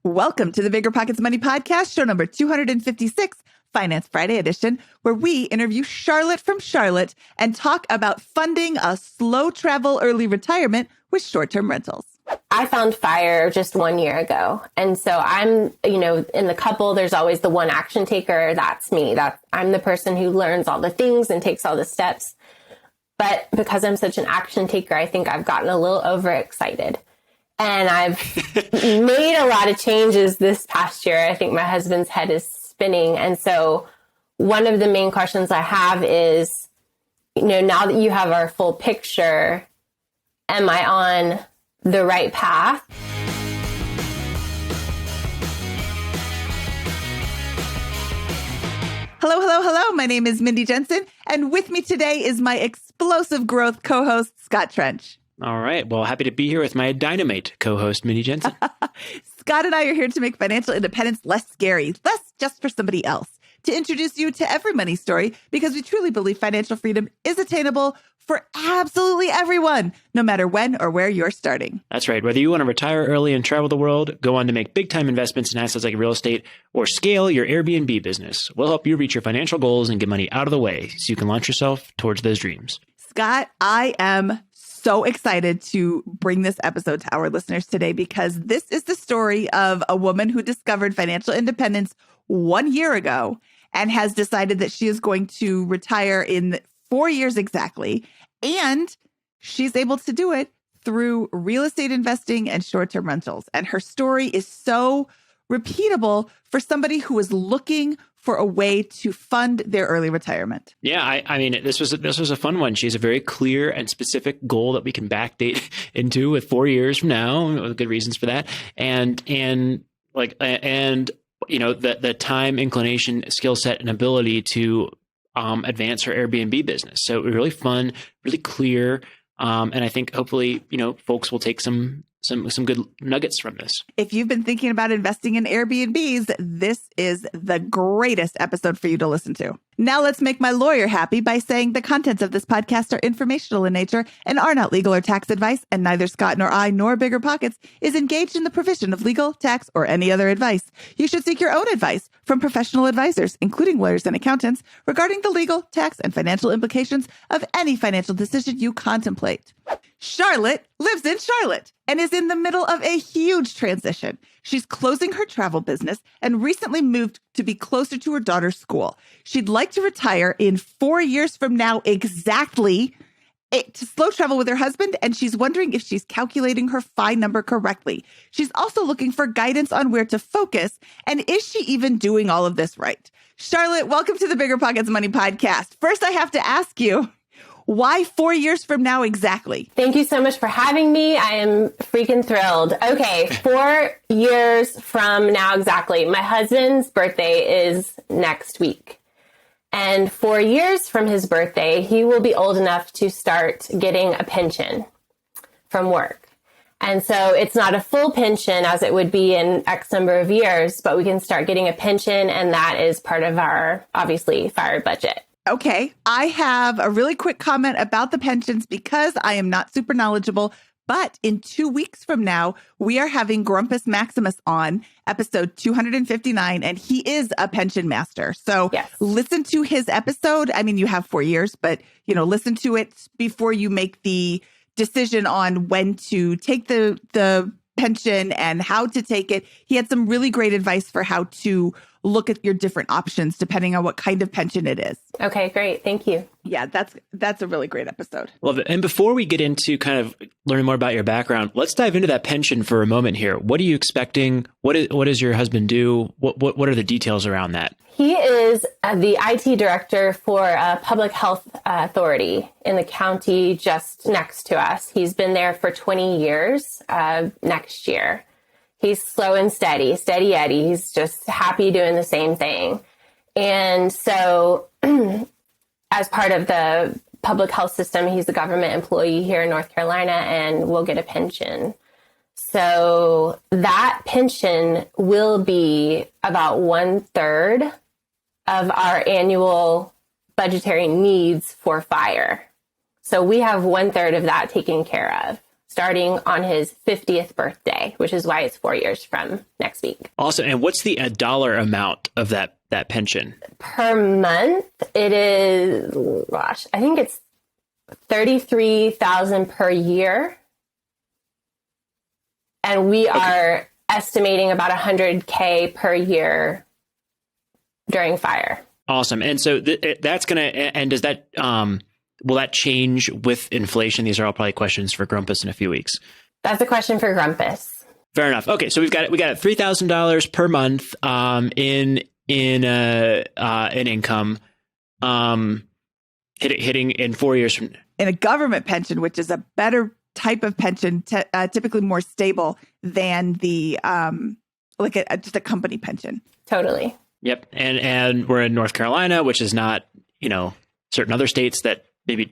Welcome to the BiggerPockets Money Podcast, show number 256, Finance Friday edition, where we interview Charlotte from Charlotte and talk about funding a slow travel early retirement with short-term rentals. I found FIRE just 1 year ago. And so I'm, in the couple, there's always the one action taker. That's me. I'm the person who learns all the things and takes all the steps. But because I'm such an action taker, I think I've gotten a little overexcited. And I've made a lot of changes this past year. I think my husband's head is spinning. And so one of the main questions I have is, now that you have our full picture, am I on the right path? Hello, hello, hello. My name is Mindy Jensen, and with me today is my explosive growth co-host, Scott Trench. All right. Well, happy to be here with my dynamite co-host, Mindy Jensen. Scott and I are here to make financial independence less scary, less just for somebody else, to introduce you to every money story, because we truly believe financial freedom is attainable for absolutely everyone, no matter when or where you're starting. That's right. Whether you want to retire early and travel the world, go on to make big-time investments in assets like real estate, or scale your Airbnb business, we'll help you reach your financial goals and get money out of the way so you can launch yourself towards those dreams. Scott, I am so excited to bring this episode to our listeners today, because this is the story of a woman who discovered financial independence 1 year ago and has decided that she is going to retire in 4 years exactly. And she's able to do it through real estate investing and short-term rentals. And her story is so repeatable for somebody who is looking for a way to fund their early retirement. Yeah, I mean, this was a fun one. She has a very clear and specific goal that we can backdate into with 4 years from now, with good reasons for that. And the time, inclination, skill set, and ability to advance her Airbnb business. So it was really fun, really clear. And I think hopefully, folks will take some good nuggets from this. If you've been thinking about investing in Airbnbs, this is the greatest episode for you to listen to. Now let's make my lawyer happy by saying the contents of this podcast are informational in nature and are not legal or tax advice, and neither Scott nor I nor BiggerPockets is engaged in the provision of legal, tax, or any other advice. You should seek your own advice from professional advisors, including lawyers and accountants, regarding the legal, tax, and financial implications of any financial decision you contemplate. Charlotte lives in Charlotte and is in the middle of a huge transition. She's closing her travel business and recently moved to be closer to her daughter's school. She'd like to retire in 4 years from now exactly, to slow travel with her husband, and she's wondering if she's calculating her FI number correctly. She's also looking for guidance on where to focus, and is she even doing all of this right? Charlotte, welcome to the BiggerPockets Money Podcast. First, I have to ask you, why 4 years from now exactly? Thank you so much for having me. I am freaking thrilled. Okay, 4 years from now exactly. My husband's birthday is next week. And 4 years from his birthday, he will be old enough to start getting a pension from work. And so it's not a full pension as it would be in X number of years, but we can start getting a pension, and that is part of our, obviously, FIRE budget. Okay, I have a really quick comment about the pensions because I am not super knowledgeable, but in 2 weeks from now, we are having Grumpus Maximus on episode 259, and he is a pension master. So yes, listen to his episode. I mean, you have 4 years, but, listen to it before you make the decision on when to take the pension and how to take it. He had some really great advice for how to look at your different options depending on what kind of pension it is. Okay, great. Thank you. Yeah, that's a really great episode. Love it. And before we get into kind of learning more about your background, let's dive into that pension for a moment here. What are you expecting? What does your husband do? What are the details around that? He is the IT director for a public health authority in the county just next to us. He's been there for 20 years next year. He's slow and steady Eddie. He's just happy doing the same thing. And so as part of the public health system, he's a government employee here in North Carolina and will get a pension. So that pension will be about 1/3 of our annual budgetary needs for FIRE. So we have 1/3 of that taken care of. starting on his 50th birthday, which is why it's 4 years from next week. Awesome. And what's the dollar amount of that pension? Per month, it is, gosh, I think it's $33,000 per year. And we are estimating about $100K per year during fire. Awesome. And so that's going to, and does that, will that change with inflation? These are all probably questions for Grumpus in a few weeks. That's a question for Grumpus. Fair enough. Okay. So we got $3,000 per month, in income, hitting in 4 years from. In a government pension, which is a better type of pension, typically more stable than the just a company pension. Totally. Yep. And we're in North Carolina, which is not, certain other states that maybe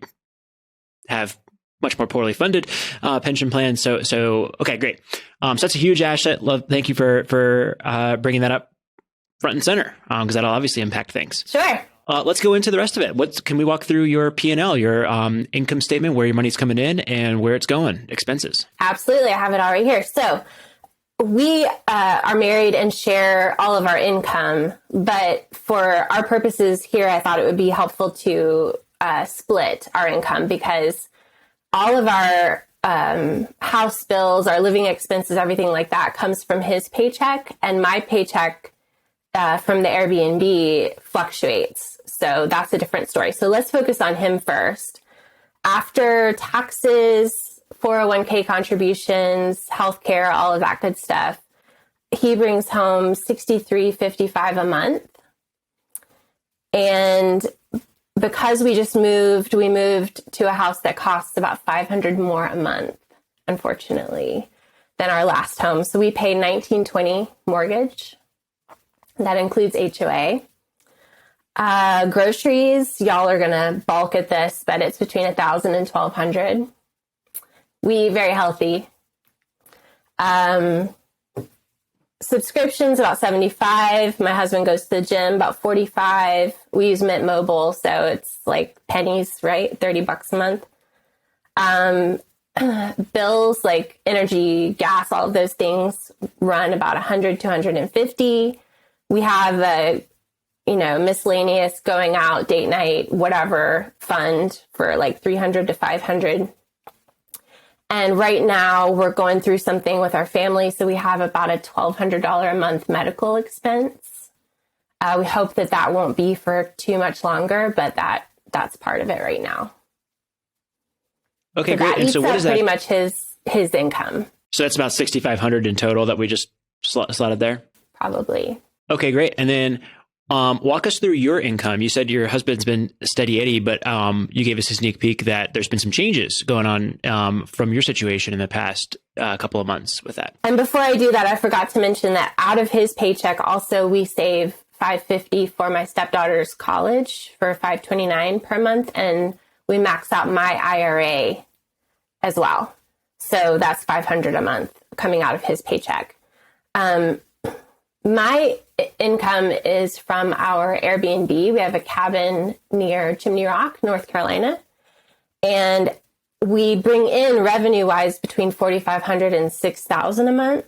have much more poorly funded pension plans. So okay, great. So that's a huge asset. Thank you for bringing that up front and center, because that'll obviously impact things. Sure. Let's go into the rest of it. Can we walk through your P&L, your income statement, where your money's coming in and where it's going, expenses? Absolutely. I have it all right here. So we are married and share all of our income, but for our purposes here, I thought it would be helpful to split our income, because all of our house bills, our living expenses, everything like that comes from his paycheck, and my paycheck from the Airbnb fluctuates. So that's a different story. So let's focus on him first. After taxes, 401k contributions, healthcare, all of that good stuff, he brings home $63.55 a month. And because we moved to a house that costs about $500 more a month, unfortunately, than our last home. So we pay $1,920 mortgage. That includes HOA. Groceries, y'all are going to balk at this, but it's between $1,000 and $1,200. We very healthy. Subscriptions about $75. My husband goes to the gym about $45. We use Mint Mobile, so it's like pennies, right? $30 a month. Bills like energy, gas, all of those things run about $100 to $150. We have a miscellaneous going out, date night, whatever fund for like $300 to $500. And right now we're going through something with our family. So we have about a $1,200 a month medical expense. We hope that won't be for too much longer, but that's part of it right now. Okay, so great. And so what is that? Pretty much his income. So that's about $6,500 in total that we just slotted there? Probably. Okay, great. And then walk us through your income. You said your husband's been steady Eddie, but you gave us a sneak peek that there's been some changes going on from your situation in the past couple of months with that. And before I do that, I forgot to mention that out of his paycheck, also we save $550 for my stepdaughter's college for $529 per month, and we max out my IRA as well. So that's $500 a month coming out of his paycheck. My income is from our Airbnb. We have a cabin near Chimney Rock, North Carolina. And we bring in revenue-wise between $4,500 and $6,000 a month.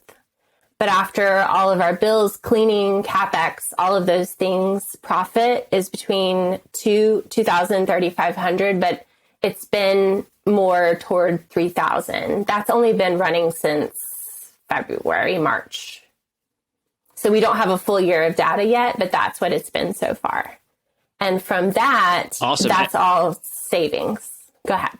But after all of our bills, cleaning, CapEx, all of those things, profit is between $2,000 and $3,500, but it's been more toward $3,000. That's only been running since February, March. So we don't have a full year of data yet, but that's what it's been so far. And from that, awesome. That's all savings. Go ahead.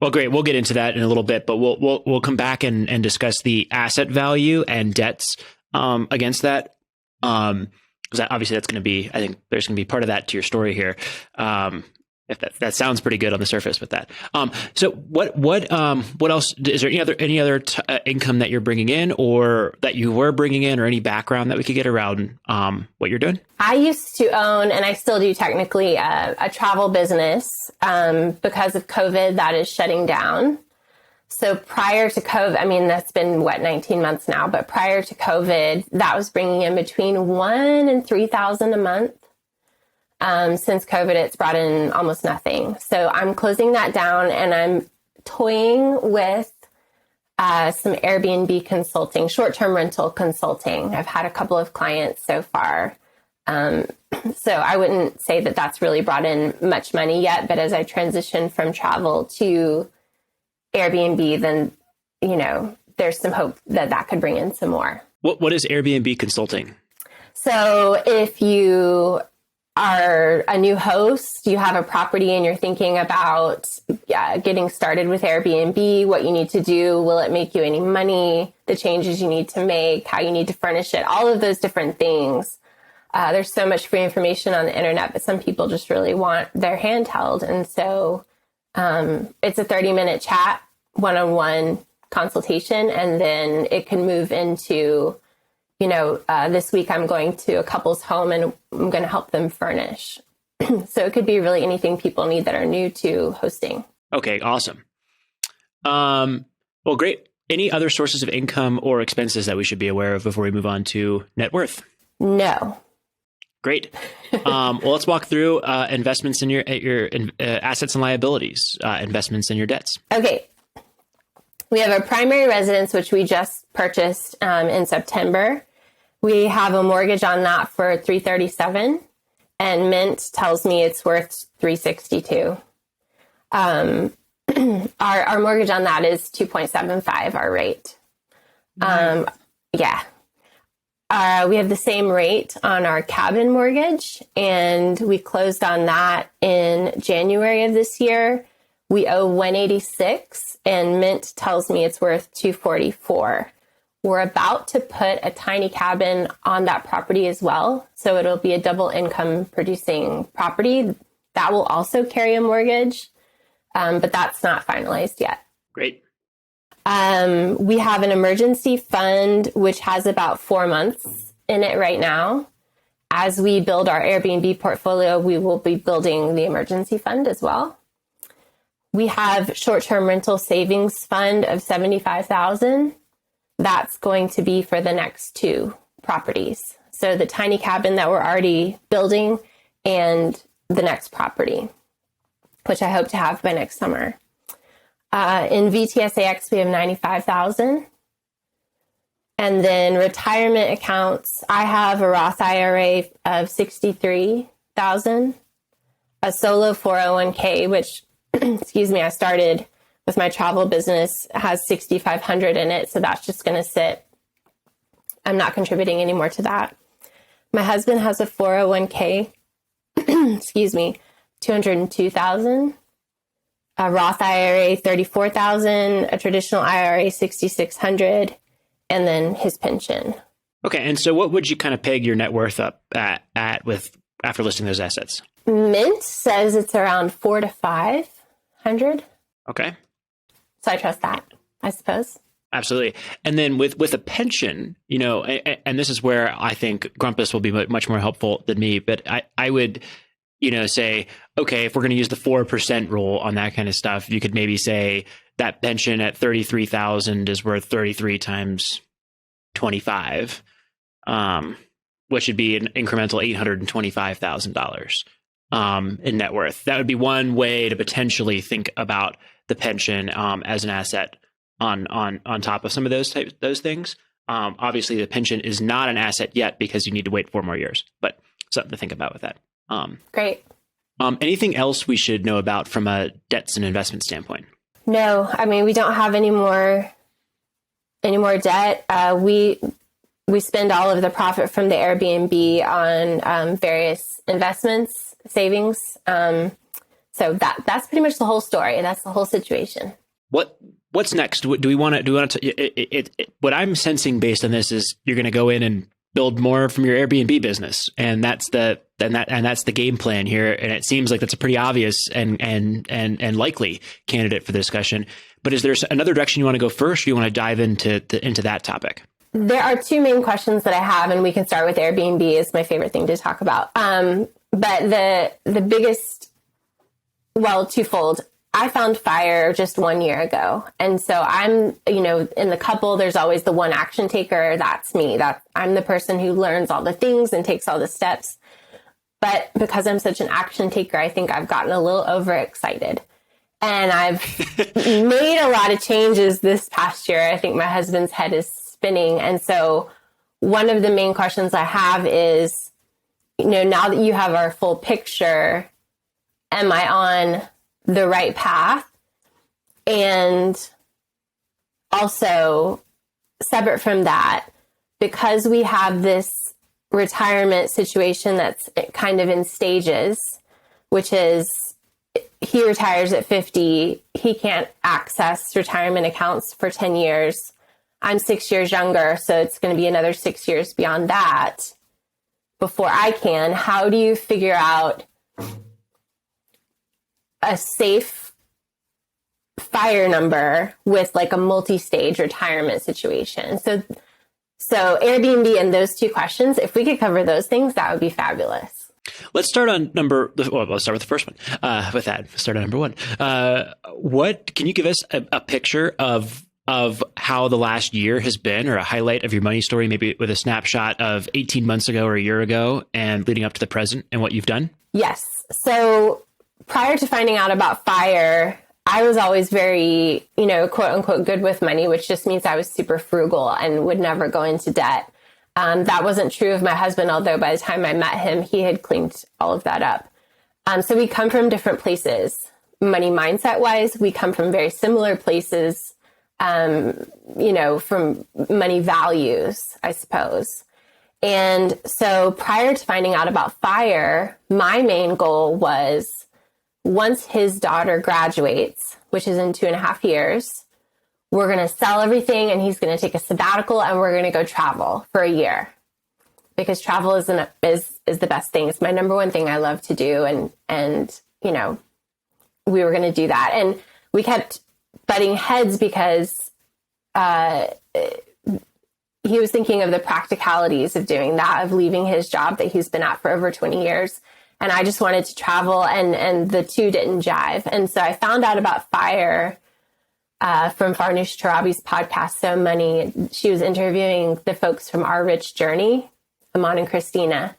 Well, great. We'll get into that in a little bit, but we'll come back and discuss the asset value and debts against that. Because obviously that's going to be, I think there's going to be part of that to your story here. If that sounds pretty good on the surface with that. So what else is there? Any other income that you're bringing in, or that you were bringing in, or any background that we could get around what you're doing? I used to own, and I still do technically, a travel business. Because of COVID, that is shutting down. So prior to COVID, I mean, that's been 19 months now, but prior to COVID, that was bringing in between $1,000 and $3,000 a month. Since COVID, it's brought in almost nothing. So I'm closing that down, and I'm toying with some Airbnb consulting, short-term rental consulting. I've had a couple of clients so far. So I wouldn't say that that's really brought in much money yet, but as I transition from travel to Airbnb, then, there's some hope that that could bring in some more. What is Airbnb consulting? So if you are a new host, you have a property and you're thinking about getting started with Airbnb, what you need to do, will it make you any money, the changes you need to make, how you need to furnish it, all of those different things. There's so much free information on the internet, but some people just really want their hand held. And so it's a 30-minute chat, one-on-one consultation, and then it can move into this week I'm going to a couple's home and I'm going to help them furnish. So it could be really anything people need that are new to hosting. Okay, awesome. Well, great. Any other sources of income or expenses that we should be aware of before we move on to net worth? No. Great. Well, let's walk through investments in your assets and liabilities, investments in your debts. Okay. We have a primary residence, which we just purchased in September. We have a mortgage on that for $337, and Mint tells me it's worth $362. Our mortgage on that is 2.75, our rate. Nice. Yeah. We have the same rate on our cabin mortgage, and we closed on that in January of this year. We owe $186, and Mint tells me it's worth $244. We're about to put a tiny cabin on that property as well, so it'll be a double income producing property. That will also carry a mortgage, but that's not finalized yet. Great. We have an emergency fund, which has about 4 months in it right now. As we build our Airbnb portfolio, we will be building the emergency fund as well. We have short-term rental savings fund of $75,000. That's going to be for the next 2 properties. So the tiny cabin that we're already building and the next property, which I hope to have by next summer. In VTSAX, we have $95,000. And then retirement accounts, I have a Roth IRA of $63,000, a solo 401k, which, I started with my travel business, has $6,500 in it. So that's just going to sit. I'm not contributing anymore to that. My husband has a 401k, $202,000. A Roth IRA, $34,000, a traditional IRA, $6,600, and then his pension. Okay, and so what would you kind of peg your net worth up at after listing those assets? Mint says it's around $400 to $500. Okay. So I trust that, I suppose. Absolutely. And then with a pension, and this is where I think Grumpus will be much more helpful than me, but I would say, okay, if we're going to use the 4% rule on that kind of stuff, you could maybe say that pension at 33,000 is worth 33 times 25, which would be an incremental $825,000 in net worth. That would be one way to potentially think about the pension as an asset on top of some of those things. Obviously, the pension is not an asset yet because you need to wait 4 more years, but something to think about with that. Great. Anything else we should know about from a debts and investment standpoint? No, we don't have any more debt. We spend all of the profit from the Airbnb on various investments, savings. So that's pretty much the whole story. That's the whole situation. What's next? Do we want to? What I'm sensing based on this is you're going to go in and build more from your Airbnb business, and that's the game plan here. And it seems like that's a pretty obvious and likely candidate for the discussion. But is there another direction you want to go first? Or do you want to dive into that topic? There are 2 main questions that I have, and we can start with Airbnb. Is my favorite thing to talk about. But the biggest, twofold. I found FIRE just 1 year ago. And so I'm, in the couple, there's always the one action taker. That's me. I'm the person who learns all the things and takes all the steps. But because I'm such an action taker, I think I've gotten a little overexcited. And I've made a lot of changes this past year. I think my husband's head is spinning. And so one of the main questions I have is, now that you have our full picture, am I on the right path? And also, separate from that, because we have this retirement situation that's kind of in stages, which is he retires at 50, he can't access retirement accounts for 10 years. I'm 6 years younger, so it's going to be another 6 years beyond that before I can. How do you figure out a safe fire number with like a multi-stage retirement situation? So Airbnb and those two questions, if we could cover those things, that would be fabulous. Let's start on let's start with the first one. With that, let's start on number one. What can you give us a picture of how the last year has been, or a highlight of your money story, maybe with a snapshot of 18 months ago or a year ago and leading up to the present and what you've done? Yes. So prior to finding out about FIRE, I was always very, quote unquote, good with money, which just means I was super frugal and would never go into debt. That wasn't true of my husband, although by the time I met him, he had cleaned all of that up. So we come from different places. Money mindset wise, we come from very similar places, from money values, I suppose. And so prior to finding out about FIRE, my main goal was, once his daughter graduates, which is in 2.5 years, we're going to sell everything and he's going to take a sabbatical and we're going to go travel for a year, because travel is the best thing. It's my number one thing I love to do. And we were going to do that. And we kept butting heads because he was thinking of the practicalities of doing that, of leaving his job that he's been at for over 20 years. And I just wanted to travel, and the two didn't jive. And so I found out about FIRE from Farnoosh Torabi's podcast, So Money. She was interviewing the folks from Our Rich Journey, Amon and Christina.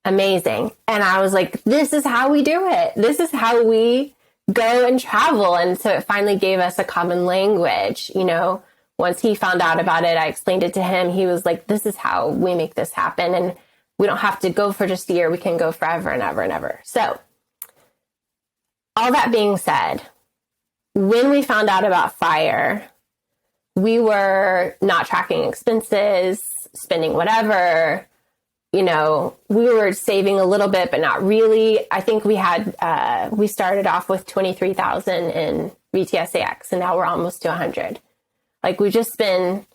Amazing. And I was like, this is how we do it. This is how we go and travel. And so it finally gave us a common language. Once he found out about it, I explained it to him. He was like, this is how we make this happen. And we don't have to go for just a year. We can go forever and ever and ever. So all that being said, when we found out about FIRE, we were not tracking expenses, spending whatever, we were saving a little bit, but not really. I think we started off with 23,000 in VTSAX, and now we're almost to 100. Like, we've just been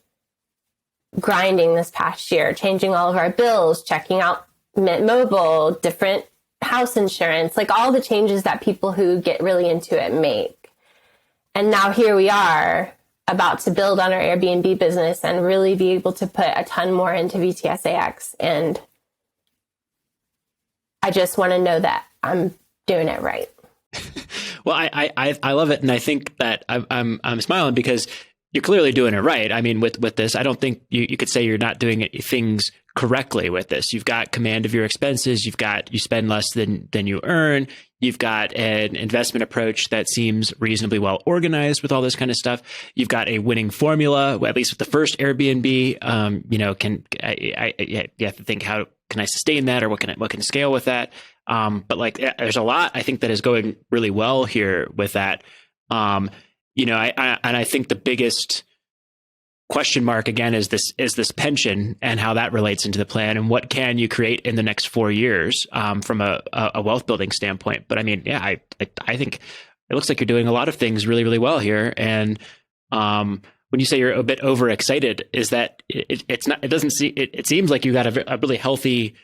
grinding this past year, changing all of our bills, checking out Mint Mobile, different house insurance, like all the changes that people who get really into it make. And now here we are, about to build on our Airbnb business and really be able to put a ton more into VTSAX. And I just want to know that I'm doing it right. Well, I love it. And I think that I'm smiling because you're clearly doing it right. I mean, with this, I don't think you could say you're not doing things correctly with this. You've got command of your expenses. You spend less than you earn. You've got an investment approach that seems reasonably well organized with all this kind of stuff. You've got a winning formula, at least with the first Airbnb. You have to think, how can I sustain that, or what can scale with that? But like, there's a lot I think that is going really well here with that. I think the biggest question mark again is this pension and how that relates into the plan, and what can you create in the next 4 years from a wealth building standpoint. But I mean, yeah, I think it looks like you're doing a lot of things really, really well here. And when you say you're a bit overexcited, is that it's not? It doesn't see. It seems like you got a really healthy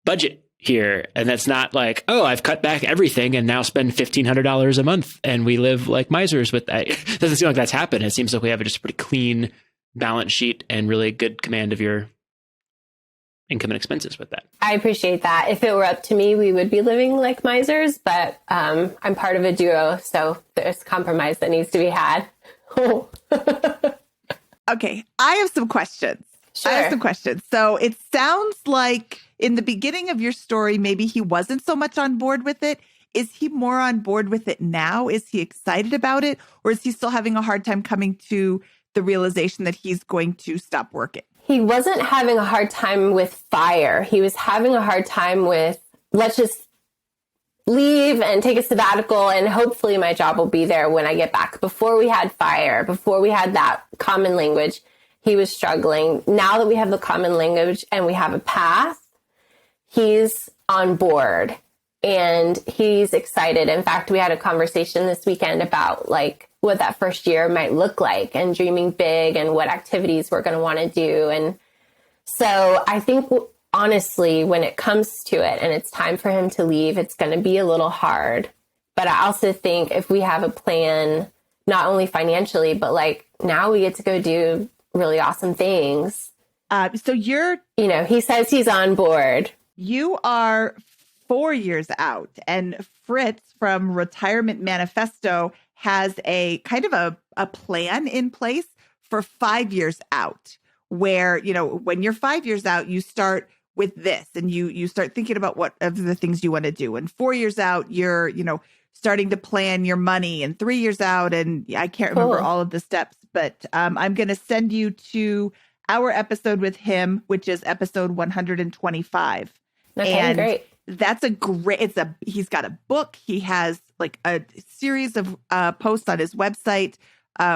budget here, and that's not like, oh, I've cut back everything and now spend $1,500 a month and we live like misers with that. It doesn't seem like that's happened. It seems like we have just a pretty clean balance sheet and really good command of your income and expenses with that. I appreciate that. If it were up to me, we would be living like misers, but I'm part of a duo, so there's compromise that needs to be had. Okay, I have some questions. Sure. So it sounds like in the beginning of your story, maybe he wasn't so much on board with it. Is he more on board with it now? Is he excited about it? Or is he still having a hard time coming to the realization that he's going to stop working? He wasn't having a hard time with fire. He was having a hard time with, let's just leave and take a sabbatical and hopefully my job will be there when I get back. Before we had fire, before we had that common language, he was struggling. Now that we have the common language and we have a path, he's on board and he's excited. In fact, we had a conversation this weekend about like what that first year might look like and dreaming big and what activities we're going to want to do. And so I think honestly, when it comes to it and it's time for him to leave, it's going to be a little hard. But I also think if we have a plan, not only financially, but like now we get to go do really awesome things. So he says he's on board. You are 4 years out, and Fritz from Retirement Manifesto has a kind of a plan in place for 5 years out, where, when you're 5 years out, you start with this and you start thinking about what of the things you want to do. And 4 years out, you're, starting to plan your money, and 3 years out. And I can't remember all of the steps, but I'm going to send you to our episode with him, which is episode 125. Okay, and great. That's he's got a book. He has like a series of posts on his website,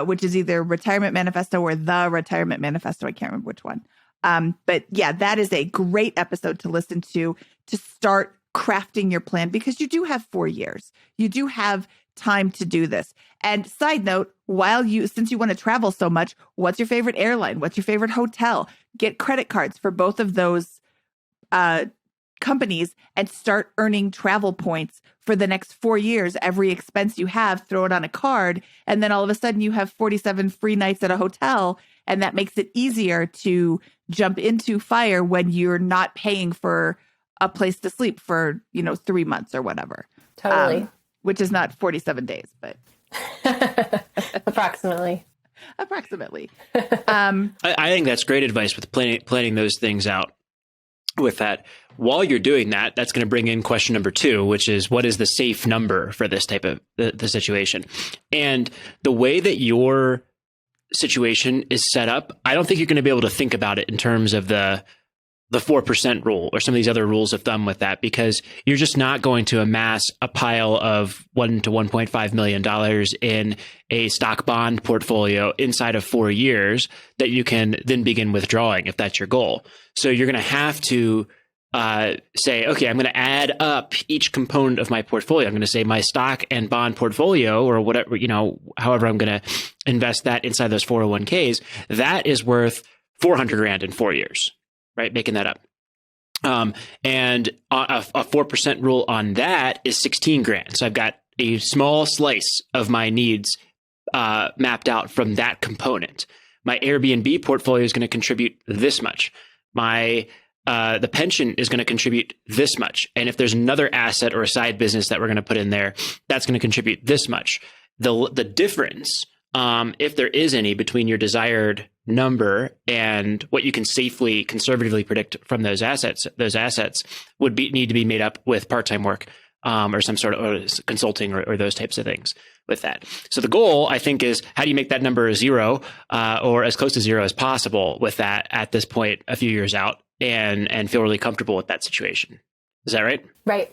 which is either Retirement Manifesto or The Retirement Manifesto. I can't remember which one. But yeah, that is a great episode to listen to start crafting your plan, because you do have 4 years. You do have time to do this. And side note, since you want to travel so much, what's your favorite airline? What's your favorite hotel? Get credit cards for both of those companies and start earning travel points for the next 4 years. Every expense you have, throw it on a card. And then all of a sudden you have 47 free nights at a hotel. And that makes it easier to jump into FIRE when you're not paying for a place to sleep for, 3 months or whatever. Totally. Which is not 47 days, but approximately. I think that's great advice with planning those things out. With that, while you're doing that, that's going to bring in question number 2, which is, what is the safe number for this type of the situation? And the way that your situation is set up, I don't think you're going to be able to think about it in terms of the 4% rule or some of these other rules of thumb with that, because you're just not going to amass a pile of $1 to $1.5 million in a stock bond portfolio inside of 4 years that you can then begin withdrawing if that's your goal. So you're going to have to say, okay, I'm going to add up each component of my portfolio. I'm going to say my stock and bond portfolio, or whatever, however I'm going to invest that inside those 401ks, that is worth $400,000 in 4 years. Right, making that up. And a 4% rule on that is $16,000. So I've got a small slice of my needs mapped out from that component. My Airbnb portfolio is going to contribute this much. My the pension is going to contribute this much. And if there's another asset or a side business that we're going to put in there, that's going to contribute this much. The difference, if there is any, between your desired number and what you can safely, conservatively predict from those assets would need to be made up with part-time work or some sort of consulting or those types of things with that. So the goal, I think, is how do you make that number a zero or as close to zero as possible with that at this point, a few years out, and feel really comfortable with that situation. Is that right? Right.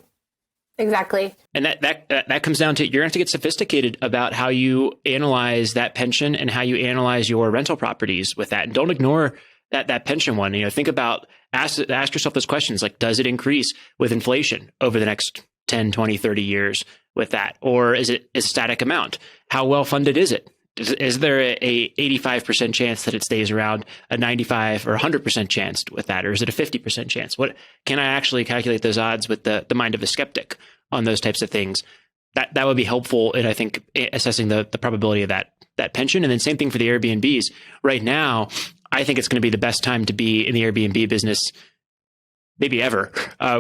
Exactly. And that comes down to, you're going to have to get sophisticated about how you analyze that pension and how you analyze your rental properties with that. And don't ignore that pension one. Think about, ask yourself those questions, like, does it increase with inflation over the next 10, 20, 30 years with that? Or is it a static amount? How well funded is it? Is there a 85% chance that it stays around, a 95 or 100% chance with that? Or is it a 50% chance? What can I actually calculate those odds with the mind of a skeptic on those types of things? That would be helpful in, I think, assessing the probability of that pension. And then same thing for the Airbnbs. Right now, I think it's going to be the best time to be in the Airbnb business, maybe ever,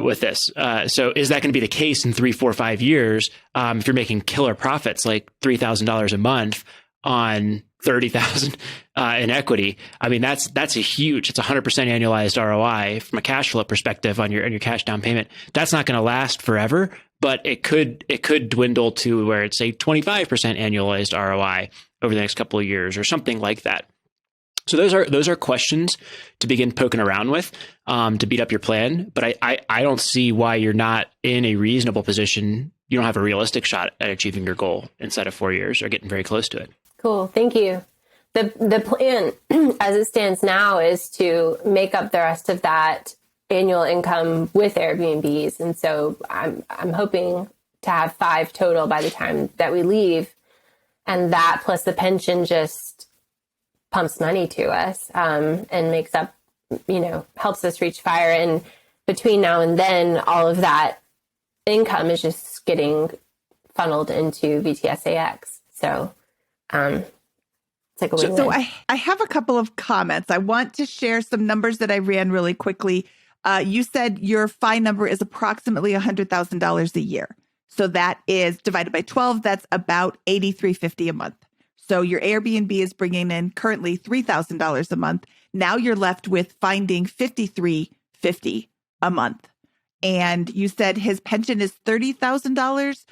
with this. So is that going to be the case in 3, 4, 5 years? If you're making killer profits, like $3,000 a month on 30,000 in equity. I mean, that's a huge, it's 100% annualized ROI from a cash flow perspective on your cash down payment. That's not going to last forever, but it could dwindle to where it's a 25% annualized ROI over the next couple of years or something like that. So those are questions to begin poking around with to beat up your plan. But I don't see why you're not in a reasonable position. You don't have a realistic shot at achieving your goal inside of 4 years or getting very close to it. Cool. Thank you. The plan as it stands now is to make up the rest of that annual income with Airbnbs. And so I'm hoping to have 5 total by the time that we leave. And that plus the pension just pumps money to us and makes up, helps us reach fire. And between now and then, all of that income is just getting funneled into VTSAX. So it's like a win-win. So I have a couple of comments. I want to share some numbers that I ran really quickly. You said your FI number is approximately $100,000 a year. So that is divided by 12. That's about $83.50 a month. So your Airbnb is bringing in currently $3,000 a month. Now you're left with finding $53.50 a month. And you said his pension is $30,000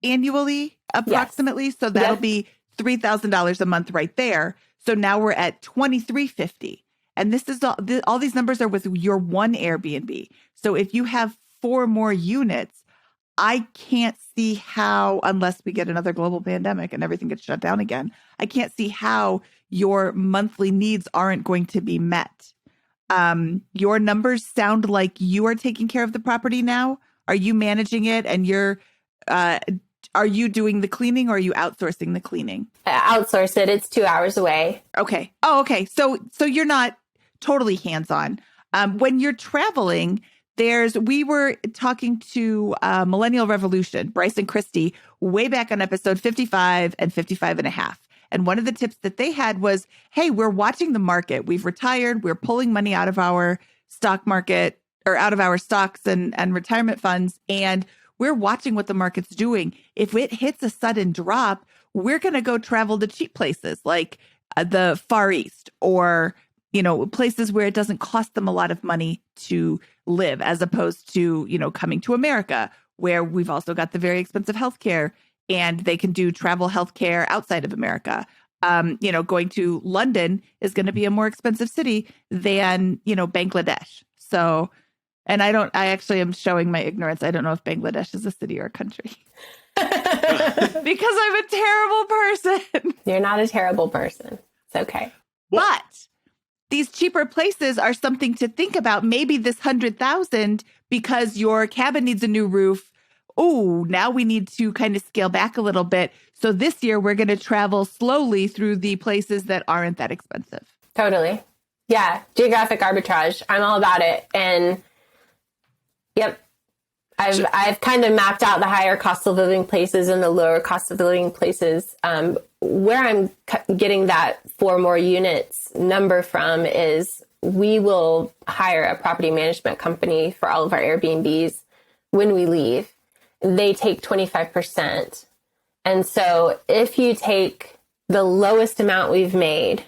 annually, approximately. Yes. So that'll be $3,000 a month right there. So now we're at $23.50. And this is all these numbers are with your one Airbnb. So if you have 4 more units, I can't see how, unless we get another global pandemic and everything gets shut down again, I can't see how your monthly needs aren't going to be met. Your numbers sound like you are taking care of the property now. Are you managing it and are you doing the cleaning or are you outsourcing the cleaning? Outsource it. It's 2 hours away. Okay. Oh, okay. So you're not totally hands-on. When you're traveling, we were talking to Millennial Revolution, Bryce and Christy, way back on episode 55 and 55 and a half. And one of the tips that they had was, hey, we're watching the market. We've retired. We're pulling money out of our stock market or out of our stocks and retirement funds. And we're watching what the market's doing. If it hits a sudden drop, we're going to go travel to cheap places like the Far East or, places where it doesn't cost them a lot of money to live as opposed to, coming to America, where we've also got the very expensive healthcare and they can do travel healthcare outside of America. Going to London is going to be a more expensive city than, Bangladesh. So, and I actually am showing my ignorance. I don't know if Bangladesh is a city or a country. Because I'm a terrible person. You're not a terrible person. It's okay. But these cheaper places are something to think about. Maybe this 100,000 because your cabin needs a new roof. Oh, now we need to kind of scale back a little bit. So this year we're going to travel slowly through the places that aren't that expensive. Totally. Yeah. Geographic arbitrage. I'm all about it. And yep. I've kind of mapped out the higher cost of living places and the lower cost of living places. Where I'm getting that 4 more units number from is we will hire a property management company for all of our Airbnbs when we leave. They take 25%. And so if you take the lowest amount we've made,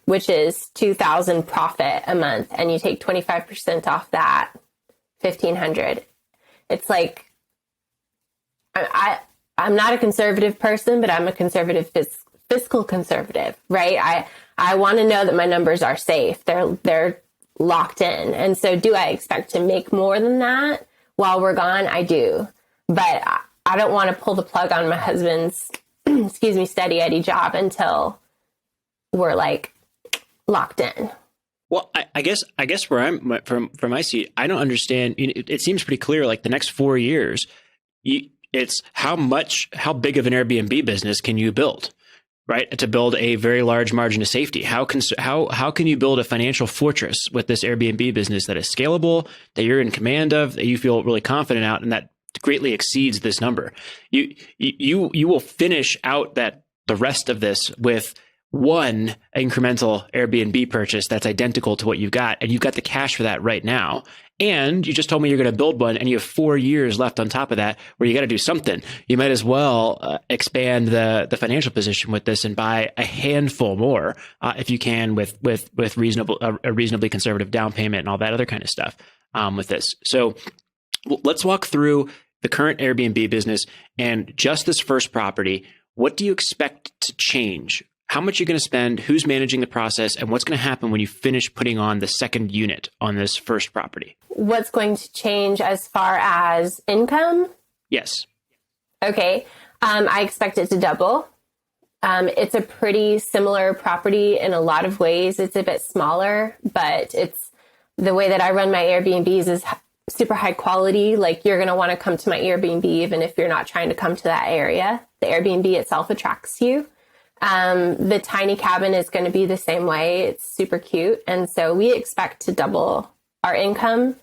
which is $2,000 profit a month, and you take 25% off that, $1,500. It's like, I'm not a conservative person, but I'm a conservative fiscal conservative, right? I want to know that my numbers are safe. They're locked in. And so do I expect to make more than that while we're gone? I do. But I don't want to pull the plug on my husband's, steady Eddie job until we're like locked in. Well, I guess where I'm from my seat, I don't understand. It seems pretty clear. Like the next 4 years, it's how big of an Airbnb business can you build, right? To build a very large margin of safety. How can you build a financial fortress with this Airbnb business that is scalable, that you're in command of, that you feel really confident out, and that greatly exceeds this number? You will finish out the rest of this with one incremental Airbnb purchase that's identical to what you've got, and you've got the cash for that right now. And you just told me you're going to build one, and you have 4 years left on top of that where you got to do something. You might as well expand the financial position with this and buy a handful more if you can with a reasonably conservative down payment and all that other kind of stuff with this. So let's walk through the current Airbnb business and just this first property. What do you expect to change? How much you're going to spend, who's managing the process, and what's going to happen when you finish putting on the second unit on this first property? What's going to change as far as income? Yes. Okay. I expect it to double. It's a pretty similar property in a lot of ways. It's a bit smaller, but it's the way that I run my Airbnbs is super high quality. Like, you're going to want to come to my Airbnb, even if you're not trying to come to that area. The Airbnb itself attracts you. The tiny cabin is going to be the same way. It's super cute. And so we expect to double our income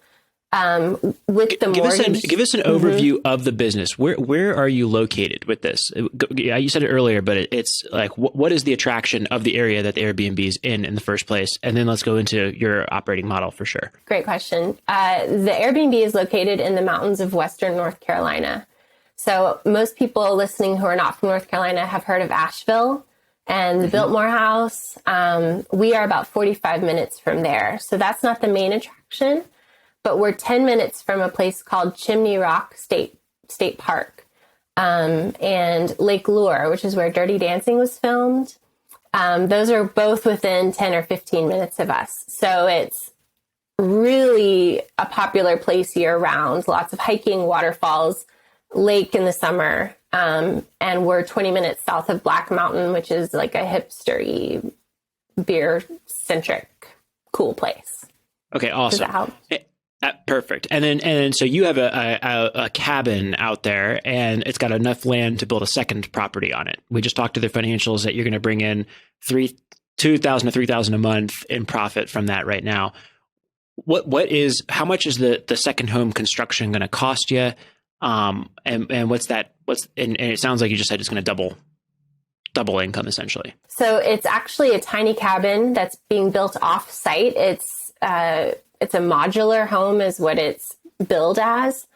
with the mortgage. Give us an overview of the business. Where are you located with this? Yeah, you said it earlier, but it's like, what is the attraction of the area that the Airbnb is in the first place? And then let's go into your operating model for sure. Great question. The Airbnb is located in the mountains of Western North Carolina. So most people listening who are not from North Carolina have heard of Asheville and the Biltmore House. We are about 45 minutes from there. So that's not the main attraction, but we're 10 minutes from a place called Chimney Rock State Park, and Lake Lure, which is where Dirty Dancing was filmed. Those are both within 10 or 15 minutes of us. So it's really a popular place year round, lots of hiking, waterfalls, lake in the summer. And we're 20 minutes south of Black Mountain, which is like a hipstery, beer-centric, cool place. Okay, awesome. Does that help? Perfect. And then so you have a cabin out there, and it's got enough land to build a second property on it. We just talked to the financials that you're going to bring in $2,000 to $3,000 a month in profit from that right now. How much is the second home construction going to cost you? And what's and it sounds like you just said it's going to double income essentially. So it's actually a tiny cabin that's being built off site. It's a modular home is what it's billed as,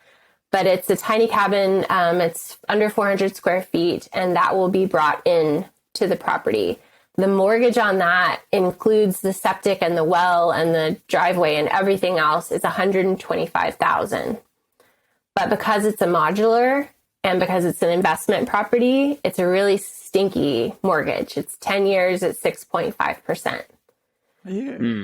but it's a tiny cabin. It's under 400 square feet, and that will be brought in to the property. The mortgage on that includes the septic and the well and the driveway and everything else. It's $125,000. But because it's a modular and because it's an investment property, it's a really stinky mortgage. It's 10 years at 6.5%. Yeah.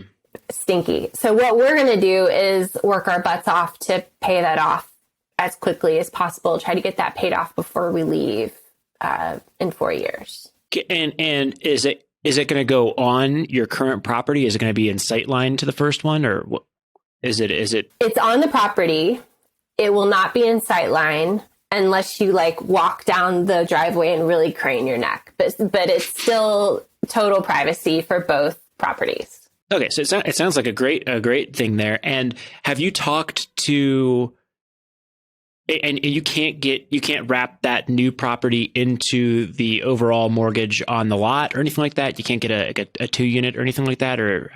Stinky. So what we're going to do is work our butts off to pay that off as quickly as possible. Try to get that paid off before we leave in 4 years. And is it going to go on your current property? Is it going to be in sightline to the first one, or what is it? It's on the property. It will not be in sightline unless you like walk down the driveway and really crane your neck. But it's still total privacy for both properties. Okay, so it sounds like a great thing there. And have you talked to? And you can't wrap that new property into the overall mortgage on the lot or anything like that. You can't get a 2-unit or anything like that. Or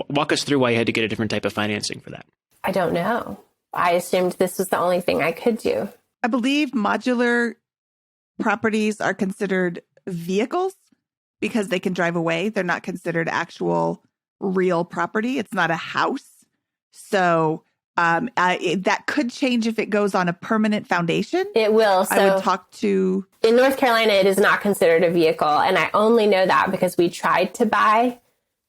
walk us through why you had to get a different type of financing for that. I don't know. I assumed this was the only thing I could do. I believe modular properties are considered vehicles because they can drive away. They're not considered actual real property. It's not a house. So that could change if it goes on a permanent foundation. It will. So I would talk to... In North Carolina, it is not considered a vehicle. And I only know that because we tried to buy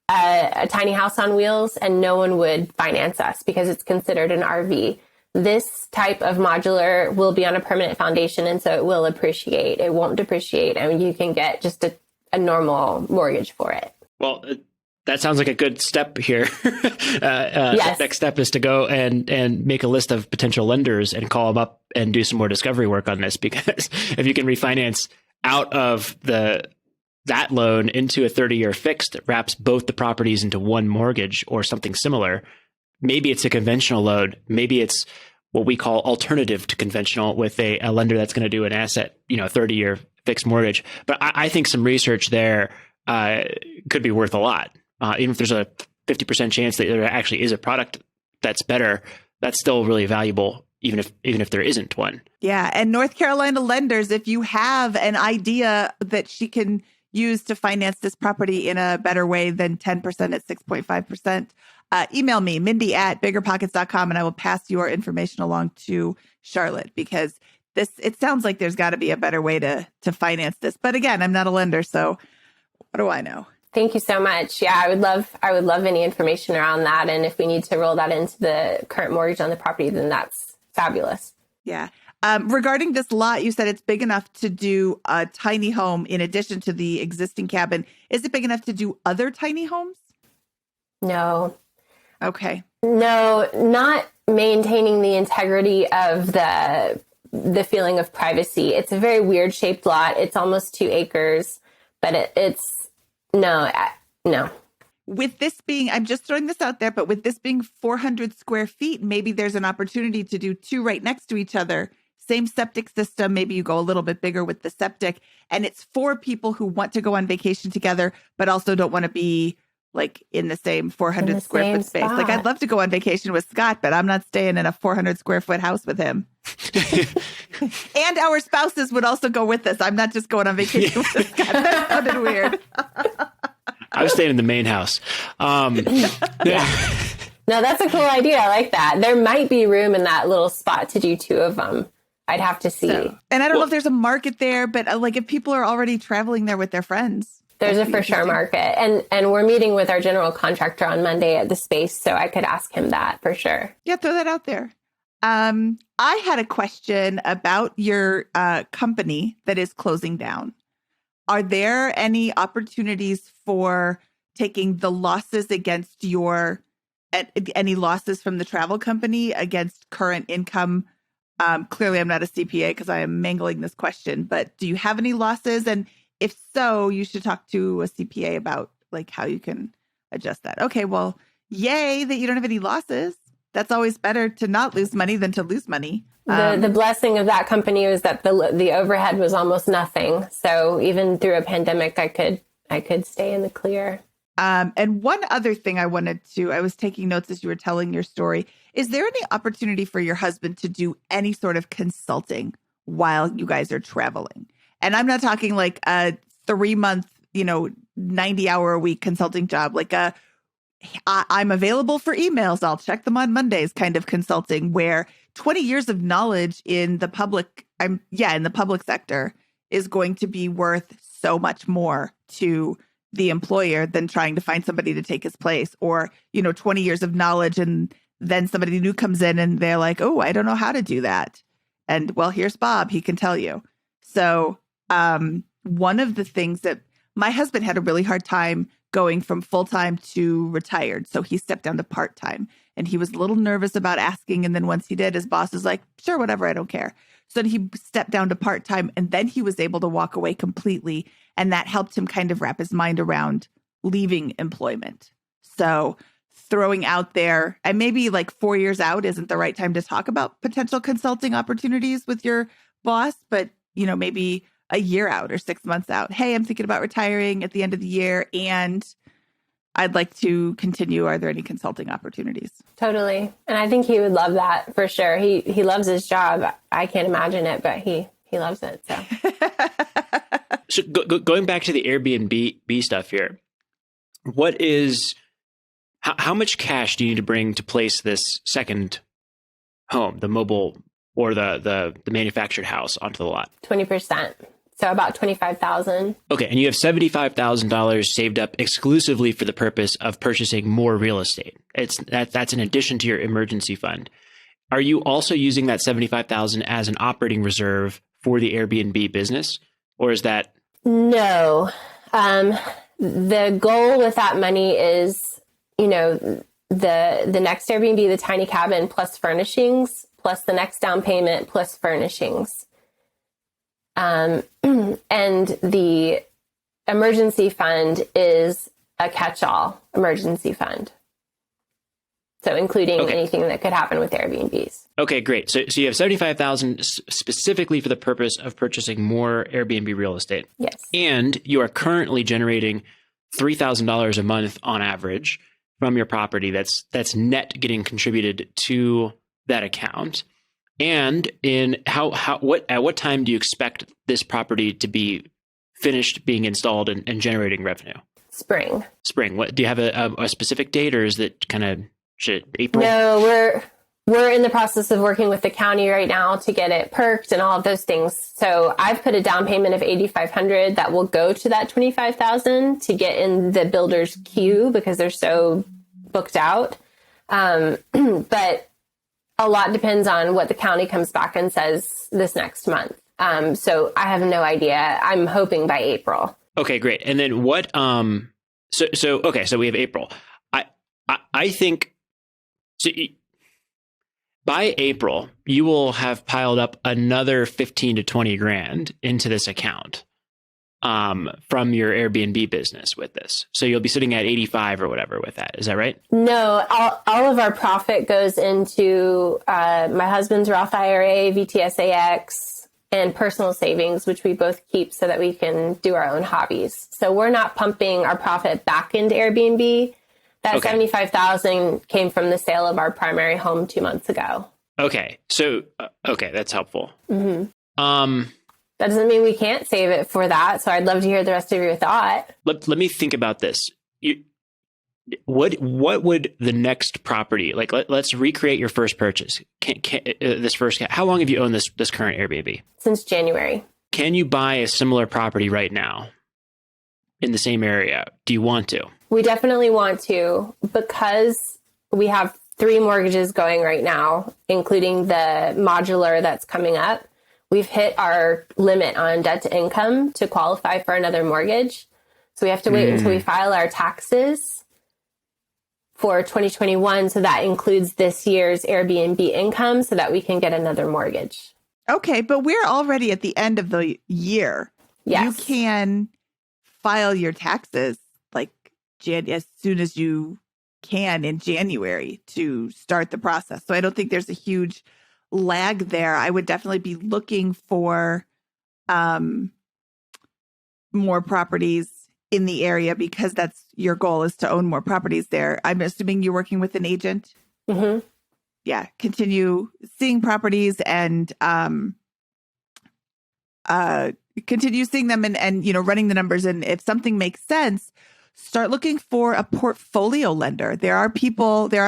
a tiny house on wheels and no one would finance us because it's considered an RV. This type of modular will be on a permanent foundation, and so it will appreciate. It won't depreciate, and you can get just a normal mortgage for it. Well, that sounds like a good step here. Yes. Next step is to go and make a list of potential lenders and call them up and do some more discovery work on this, because if you can refinance out of that loan into a 30-year fixed that wraps both the properties into one mortgage or something similar, maybe it's a conventional loan. Maybe it's what we call alternative to conventional with a lender that's going to do an asset, 30-year fixed mortgage. But I think some research there could be worth a lot. Even if there's a 50% chance that there actually is a product that's better, that's still really valuable, even if there isn't one. Yeah. And North Carolina lenders, if you have an idea that she can use to finance this property in a better way than 10% at 6.5%, email me, Mindy@BiggerPockets.com, and I will pass your information along to Charlotte, because it sounds like there's got to be a better way to finance this. But again, I'm not a lender, so what do I know? Thank you so much. Yeah, I would love any information around that. And if we need to roll that into the current mortgage on the property, then that's fabulous. Yeah. Regarding this lot, you said it's big enough to do a tiny home in addition to the existing cabin. Is it big enough to do other tiny homes? No. Okay. No, not maintaining the integrity of the feeling of privacy. It's a very weird shaped lot. It's almost 2 acres, but no. With this being, I'm just throwing this out there, but with this being 400 square feet, maybe there's an opportunity to do 2 right next to each other. Same septic system. Maybe you go a little bit bigger with the septic, and it's for people who want to go on vacation together, but also don't want to be like in the same 400 square foot space. Spot. Like, I'd love to go on vacation with Scott, but I'm not staying in a 400 square foot house with him. And our spouses would also go with us. I'm not just going on vacation with Scott. That sounded weird. I was staying in the main house. No, that's a cool idea. I like that. There might be room in that little spot to do 2 of them. I'd have to see. And I don't know if there's a market there, but like if people are already traveling there with their friends. There's a for sure market. And we're meeting with our general contractor on Monday at the space, so I could ask him that for sure. Yeah, throw that out there. I had a question about your company that is closing down. Are there any opportunities for taking the losses against any losses from the travel company against current income? Clearly, I'm not a CPA because I am mangling this question, but do you have any losses? And if so, you should talk to a CPA about like how you can adjust that. Okay, well, yay that you don't have any losses. That's always better to not lose money than to lose money. The blessing of that company was that the overhead was almost nothing. So even through a pandemic, I could stay in the clear. And one other thing I was taking notes as you were telling your story. Is there any opportunity for your husband to do any sort of consulting while you guys are traveling? And I'm not talking like a 3-month, 90-hour-a-week consulting job, like I'm available for emails, I'll check them on Mondays kind of consulting, where 20 years of knowledge in the public sector is going to be worth so much more to the employer than trying to find somebody to take his place, or 20 years of knowledge and then somebody new comes in and they're like, oh, I don't know how to do that. And well, here's Bob, he can tell you. So one of the things that my husband had a really hard time going from full-time to retired. So he stepped down to part-time, and he was a little nervous about asking. And then once he did, his boss was like, sure, whatever, I don't care. So then he stepped down to part-time, and then he was able to walk away completely. And that helped him kind of wrap his mind around leaving employment. So throwing out there, and maybe like 4 years out isn't the right time to talk about potential consulting opportunities with your boss, but maybe a year out or 6 months out. Hey, I'm thinking about retiring at the end of the year, and I'd like to continue. Are there any consulting opportunities? Totally. And I think he would love that for sure. He loves his job. I can't imagine it, but he loves it. So, So going back to the Airbnb stuff here, how much cash do you need to bring to place this second home, the mobile or the manufactured house, onto the lot? 20%. So about $25,000. Okay, and you have $75,000 saved up exclusively for the purpose of purchasing more real estate. That's in addition to your emergency fund. Are you also using that $75,000 as an operating reserve for the Airbnb business, or is that? No. The goal with that money is, the next Airbnb, the tiny cabin plus furnishings, plus the next down payment plus furnishings. And the emergency fund is a catch-all emergency fund. So including anything that could happen with Airbnbs. Okay, great. So you have 75,000 specifically for the purpose of purchasing more Airbnb real estate. Yes. And you are currently generating $3,000 a month on average from your property. That's net getting contributed to that account. And at what time do you expect this property to be finished being installed and generating revenue? Spring. What do you have a specific date, or is it kind of April? No, we're in the process of working with the county right now to get it perked and all of those things. So I've put a down payment of $8,500 that will go to that $25,000 to get in the builder's queue because they're so booked out. But a lot depends on what the county comes back and says this next month. So I have no idea. I'm hoping by April. Okay, great. And then what? So we have April. I think by April you will have piled up another 15 to 20 grand into this account from your Airbnb business with this. So you'll be sitting at 85 or whatever with that. Is that right? No, all of our profit goes into my husband's Roth IRA, VTSAX, and personal savings, which we both keep so that we can do our own hobbies. So we're not pumping our profit back into Airbnb. That $75,000 came from the sale of our primary home 2 months ago. Okay. So, that's helpful. Mm-hmm. That doesn't mean we can't save it for that. So I'd love to hear the rest of your thought. Let me think about this. What would the next property, like let's recreate your first purchase. How long have you owned this current Airbnb? Since January. Can you buy a similar property right now in the same area? Do you want to? We definitely want to, because we have 3 mortgages going right now, including the modular that's coming up. We've hit our limit on debt to income to qualify for another mortgage. So we have to wait until we file our taxes for 2021. So that includes this year's Airbnb income so that we can get another mortgage. Okay, but we're already at the end of the year. Yes. You can file your taxes as soon as you can in January to start the process. So I don't think there's a huge lag there. I would definitely be looking for more properties in the area because that's your goal, is to own more properties there. I'm assuming you're working with an agent. Mm-hmm. Yeah. Continue seeing properties and continue seeing them and running the numbers. And if something makes sense, start looking for a portfolio lender. There are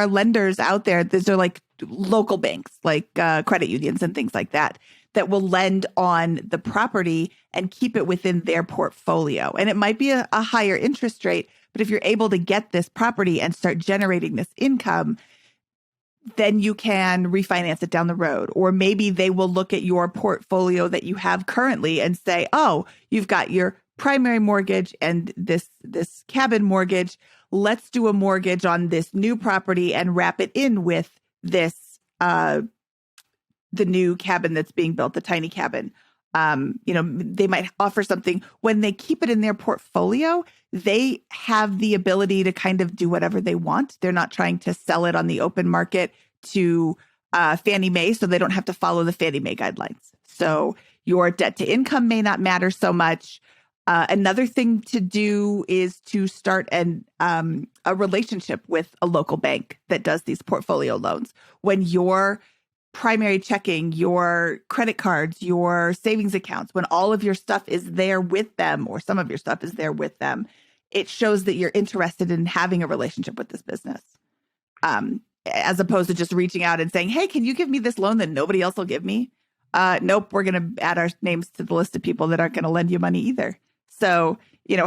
lenders out there. These are like local banks, like credit unions and things like that will lend on the property and keep it within their portfolio. And it might be a higher interest rate, but if you're able to get this property and start generating this income, then you can refinance it down the road. Or maybe they will look at your portfolio that you have currently and say, oh, you've got your primary mortgage and this cabin mortgage. Let's do a mortgage on this new property and wrap it in with this, the new cabin that's being built, the tiny cabin. They might offer something. When they keep it in their portfolio, they have the ability to kind of do whatever they want. They're not trying to sell it on the open market to Fannie Mae, so they don't have to follow the Fannie Mae guidelines. So your debt to income may not matter so much. Another thing to do is to start a relationship with a local bank that does these portfolio loans. When your primary checking, your credit cards, your savings accounts, when all of your stuff is there with them, or some of your stuff is there with them, it shows that you're interested in having a relationship with this business. As opposed to just reaching out and saying, hey, can you give me this loan that nobody else will give me? Nope, we're going to add our names to the list of people that aren't going to lend you money either. So,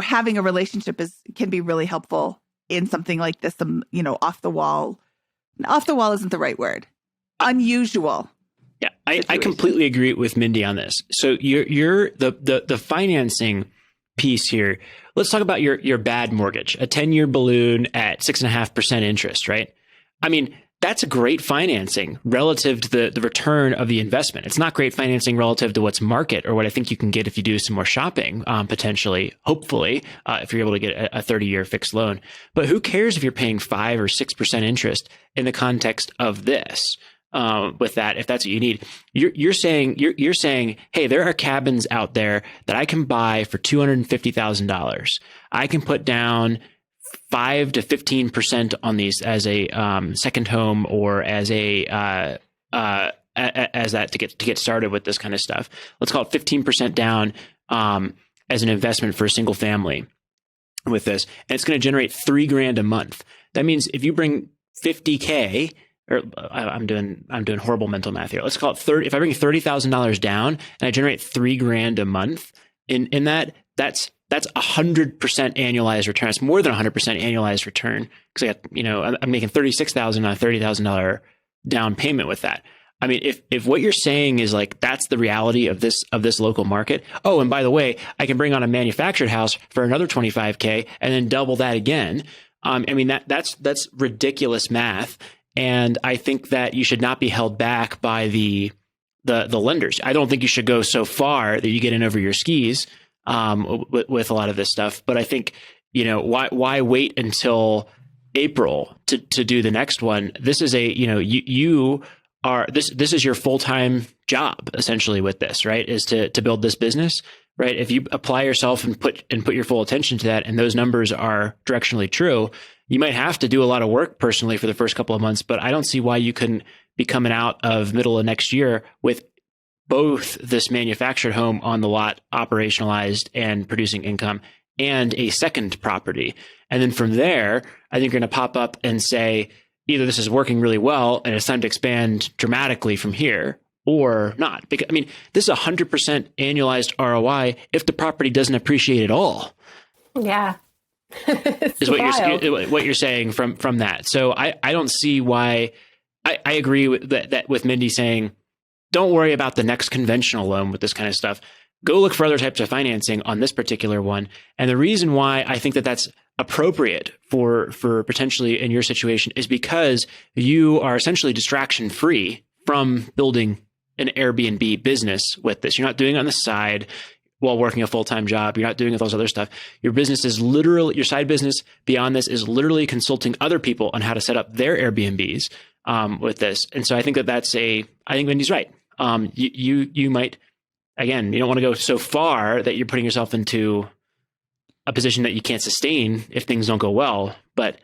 having a relationship can be really helpful in something like this. Off the wall isn't the right word. Unusual. Yeah, I completely agree with Mindy on this. So you're the financing piece here. Let's talk about your bad mortgage, a 10-year balloon at 6.5% interest, right? I mean, that's a great financing relative to the return of the investment. It's not great financing relative to what's market or what I think you can get if you do some more shopping, potentially, hopefully, if you're able to get a 30-year fixed loan. But who cares if you're paying 5 or 6% interest in the context of this? With that, if that's what you need, you're saying, hey, there are cabins out there that I can buy for $250,000. I can put down 5 to 15% on these as a second home or as as that to get started with this kind of stuff. Let's call it 15% down as an investment for a single family with this, and it's going to generate $3,000 a month. That means if you bring 50K, or I'm doing horrible mental math here. Let's call it 30. If I bring $30,000 down and I generate $3,000 a month in that's 100% annualized return. It's more than 100% annualized return because I'm making $36,000 on a $30,000 down payment with that. I mean, if what you're saying is like that's the reality of this local market. Oh, and by the way, I can bring on a manufactured house for another $25K and then double that again. I mean that's ridiculous math, and I think that you should not be held back by the lenders. I don't think you should go so far that you get in over your skis with a lot of this stuff. But I think, why wait until April to do the next one? This is you are, this is your full-time job essentially with this, right? Is to build this business, right? If you apply yourself and put your full attention to that, and those numbers are directionally true, you might have to do a lot of work personally for the first couple of months, but I don't see why you couldn't be coming out of middle of next year with both this manufactured home on the lot operationalized and producing income and a second property. And then from there, I think you're going to pop up and say, either this is working really well and it's time to expand dramatically from here or not. Because, I mean, this is 100% annualized ROI if the property doesn't appreciate at all. Yeah. Is what you're saying from that. So I don't see why. I agree with that with Mindy saying, don't worry about the next conventional loan with this kind of stuff. Go look for other types of financing on this particular one. And the reason why I think that that's appropriate for potentially in your situation is because you are essentially distraction free from building an Airbnb business with this. You're not doing it on the side while working a full-time job. You're not doing all those other stuff. Your business is literally, your side business beyond this is literally consulting other people on how to set up their Airbnbs with this. And so I think I think Mindy's right. You might, again, you don't want to go so far that you're putting yourself into a position that you can't sustain if things don't go well. But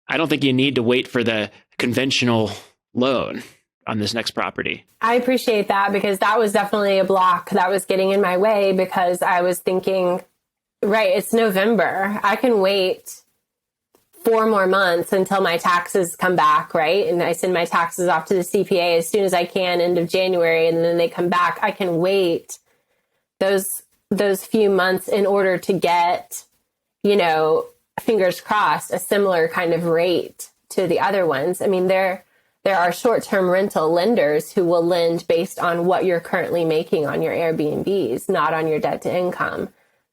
I don't think you need to wait for the conventional loan on this next property. I appreciate that, because that was definitely a block that was getting in my way, because I was thinking, right, it's November. I can wait 4 more months until my taxes come back, right? And I send my taxes off to the CPA as soon as I can, end of January, and then they come back. I can wait those few months in order to get, fingers crossed, a similar kind of rate to the other ones. I mean, there are short-term rental lenders who will lend based on what you're currently making on your Airbnbs, not on your debt to income.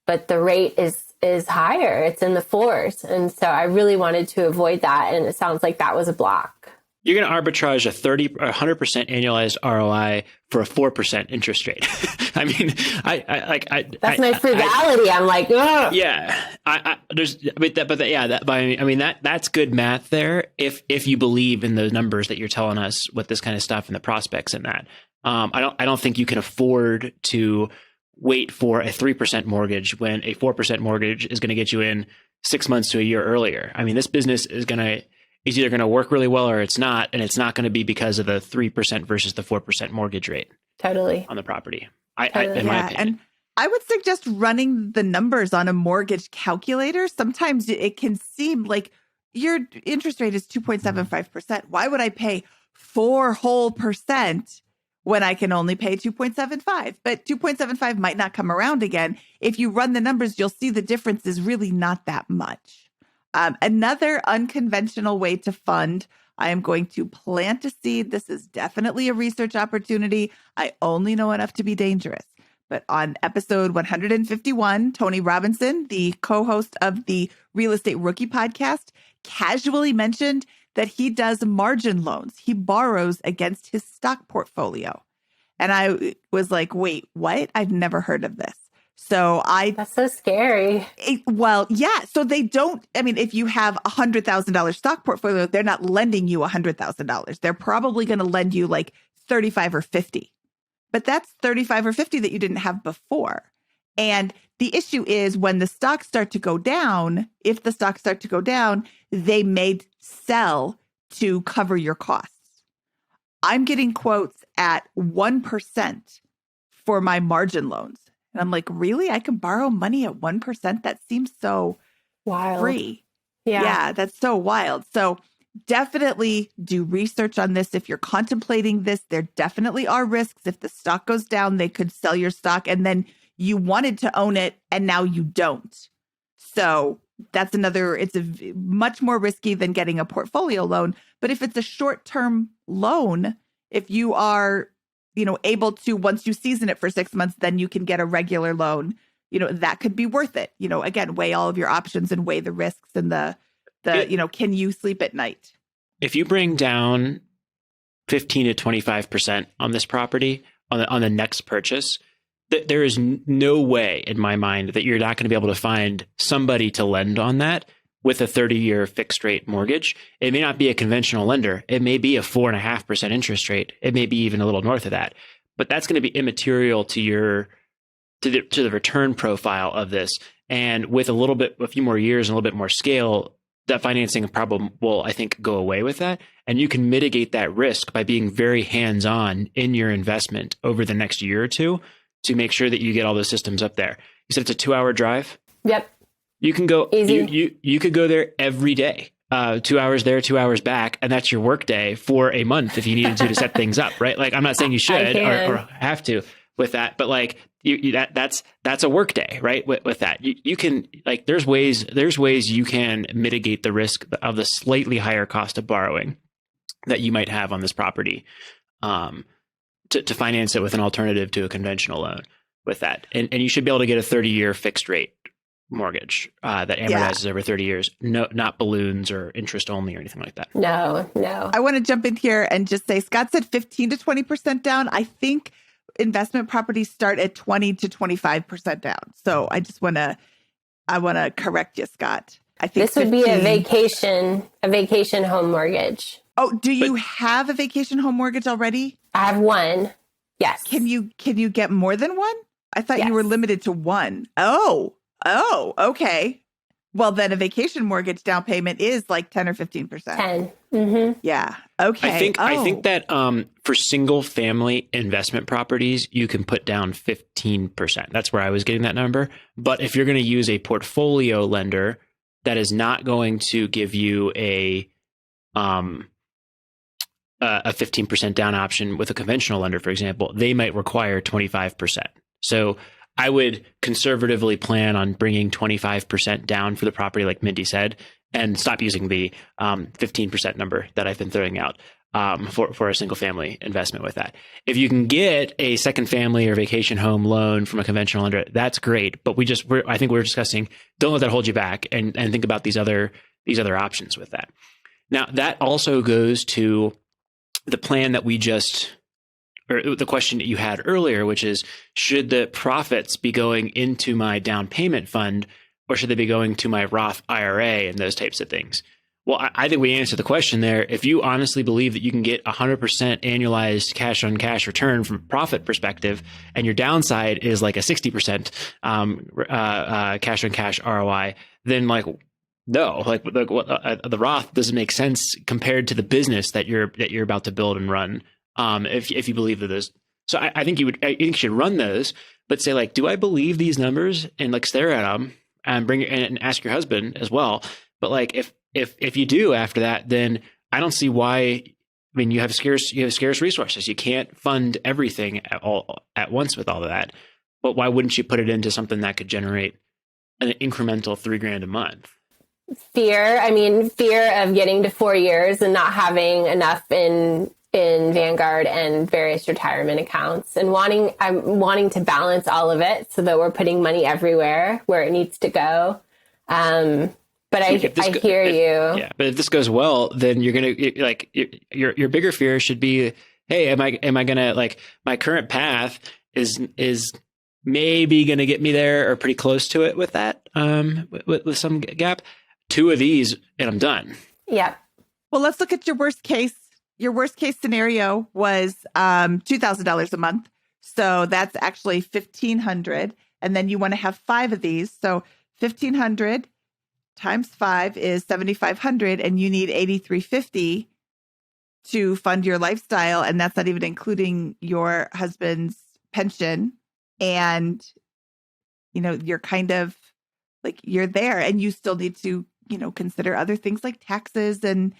But the rate is higher. It's in the 4s. And so I really wanted to avoid that. And it sounds like that was a block. You're going to arbitrage a 100% annualized ROI for a 4% interest rate. I mean, that's my frugality. I'm like, ugh. Yeah, that's good math there. If you believe in the numbers that you're telling us with this kind of stuff and the prospects in that, I don't think you can afford to wait for a 3% mortgage when a 4% mortgage is going to get you in 6 months to a year earlier. I mean, this business is either going to work really well or it's not. And it's not going to be because of the 3% versus the 4% mortgage rate. Totally. On the property. Totally. In my opinion. And I would suggest running the numbers on a mortgage calculator. Sometimes it can seem like your interest rate is 2.75%. Why would I pay 4 whole percent when I can only pay 2.75? But 2.75 might not come around again. If you run the numbers, you'll see the difference is really not that much. Another unconventional way to fund, I am going to plant a seed. This is definitely a research opportunity. I only know enough to be dangerous. But on episode 151, Tony Robinson, the co-host of the Real Estate Rookie podcast, casually mentioned that he does margin loans. He borrows against his stock portfolio. And I was like, wait, what? I've never heard of this. So That's so scary. Well, yeah. So they don't, I mean, if you have $100,000 stock portfolio, they're not lending you $100,000. They're probably going to lend you like 35 or 50. But that's 35 or 50 that you didn't have before. And the issue is when the stocks start to go down, if the stocks start to go down, they may sell to cover your costs. I'm getting quotes at 1% for my margin loans. And I'm like, really? I can borrow money at 1%? That seems so wild. Free. Yeah, that's so wild. So definitely do research on this. If you're contemplating this, there definitely are risks. If the stock goes down, they could sell your stock and then you wanted to own it and now you don't. So that's it's much more risky than getting a portfolio loan. But if it's a short-term loan, if you are, able to, once you season it for 6 months, then you can get a regular loan, that could be worth it. Again, weigh all of your options and weigh the risks and can you sleep at night? If you bring down 15 to 25% on this property on the next purchase, there is no way in my mind that you're not going to be able to find somebody to lend on that with a 30-year fixed rate mortgage. It may not be a conventional lender. It may be a 4.5% interest rate. It may be even a little north of that, but that's going to be immaterial to the return profile of this. And with a few more years and a little bit more scale, that financing problem will, I think, go away with that. And you can mitigate that risk by being very hands-on in your investment over the next year or two to make sure that you get all those systems up there. You said it's a 2-hour drive? Yep. You can go easy. You could go there every day. 2 hours there, 2 hours back, and that's your work day for a month if you needed to set things up, right? Like, I'm not saying you should or have to with that, but like that's a work day, right? With that, you can, like, there's ways you can mitigate the risk of the slightly higher cost of borrowing that you might have on this property, to finance it with an alternative to a conventional loan with that, and you should be able to get a 30-year fixed rate mortgage that amortizes over 30 years. No, not balloons or interest only or anything like that. No. I want to jump in here and just say, Scott said 15 to 20% down. I think investment properties start at 20 to 25% down. So I want to correct you, Scott. I think this would be a vacation home mortgage. Oh, do you have a vacation home mortgage already? I have one. Yes. Can you get more than one? I thought you were limited to one. Oh, okay. Well, then a vacation mortgage down payment is like 10 or 15%. 10. Mm-hmm. Yeah. Okay. I think that for single family investment properties, you can put down 15%. That's where I was getting that number. But if you're going to use a portfolio lender that is not going to give you a 15% down option with a conventional lender, for example, they might require 25%. So I would conservatively plan on bringing 25% down for the property, like Mindy said, and stop using the 15% number that I've been throwing out for a single family investment with that. If you can get a second family or vacation home loan from a conventional lender, that's great. But I think we're discussing, don't let that hold you back, and think about these other options with that. Now, that also goes to the plan that or the question that you had earlier, which is, should the profits be going into my down payment fund, or should they be going to my Roth IRA and those types of things? Well, I think we answered the question there. If you honestly believe that you can get 100% annualized cash on cash return from a profit perspective, and your downside is like a 60% cash on cash ROI, then the Roth doesn't make sense compared to the business that you're about to build and run. If you believe that those, so I think you should run those, but say, like, do I believe these numbers, and like stare at them and bring it and ask your husband as well. But like, if you do after that, then I don't see why. I mean, you have scarce resources. You can't fund everything at once with all of that. But why wouldn't you put it into something that could generate an incremental $3,000 a month? Fear of getting to 4 years and not having enough in Vanguard and various retirement accounts, and I'm wanting to balance all of it so that we're putting money everywhere where it needs to go. But I hear you. Yeah, but if this goes well, then you're gonna like your bigger fear should be, hey, am I gonna like my current path is maybe gonna get me there or pretty close to it with that with some gap. 2 of these and I'm done. Yep. Well, let's look at your worst case. Your worst case scenario was $2,000 a month. So that's actually $1,500. And then you want to have 5 of these. So 1,500 times 5 is 7,500, and you need 8,350 to fund your lifestyle. And that's not even including your husband's pension. And, you know, you're kind of like, you're there, and you still need to, you know, consider other things like taxes and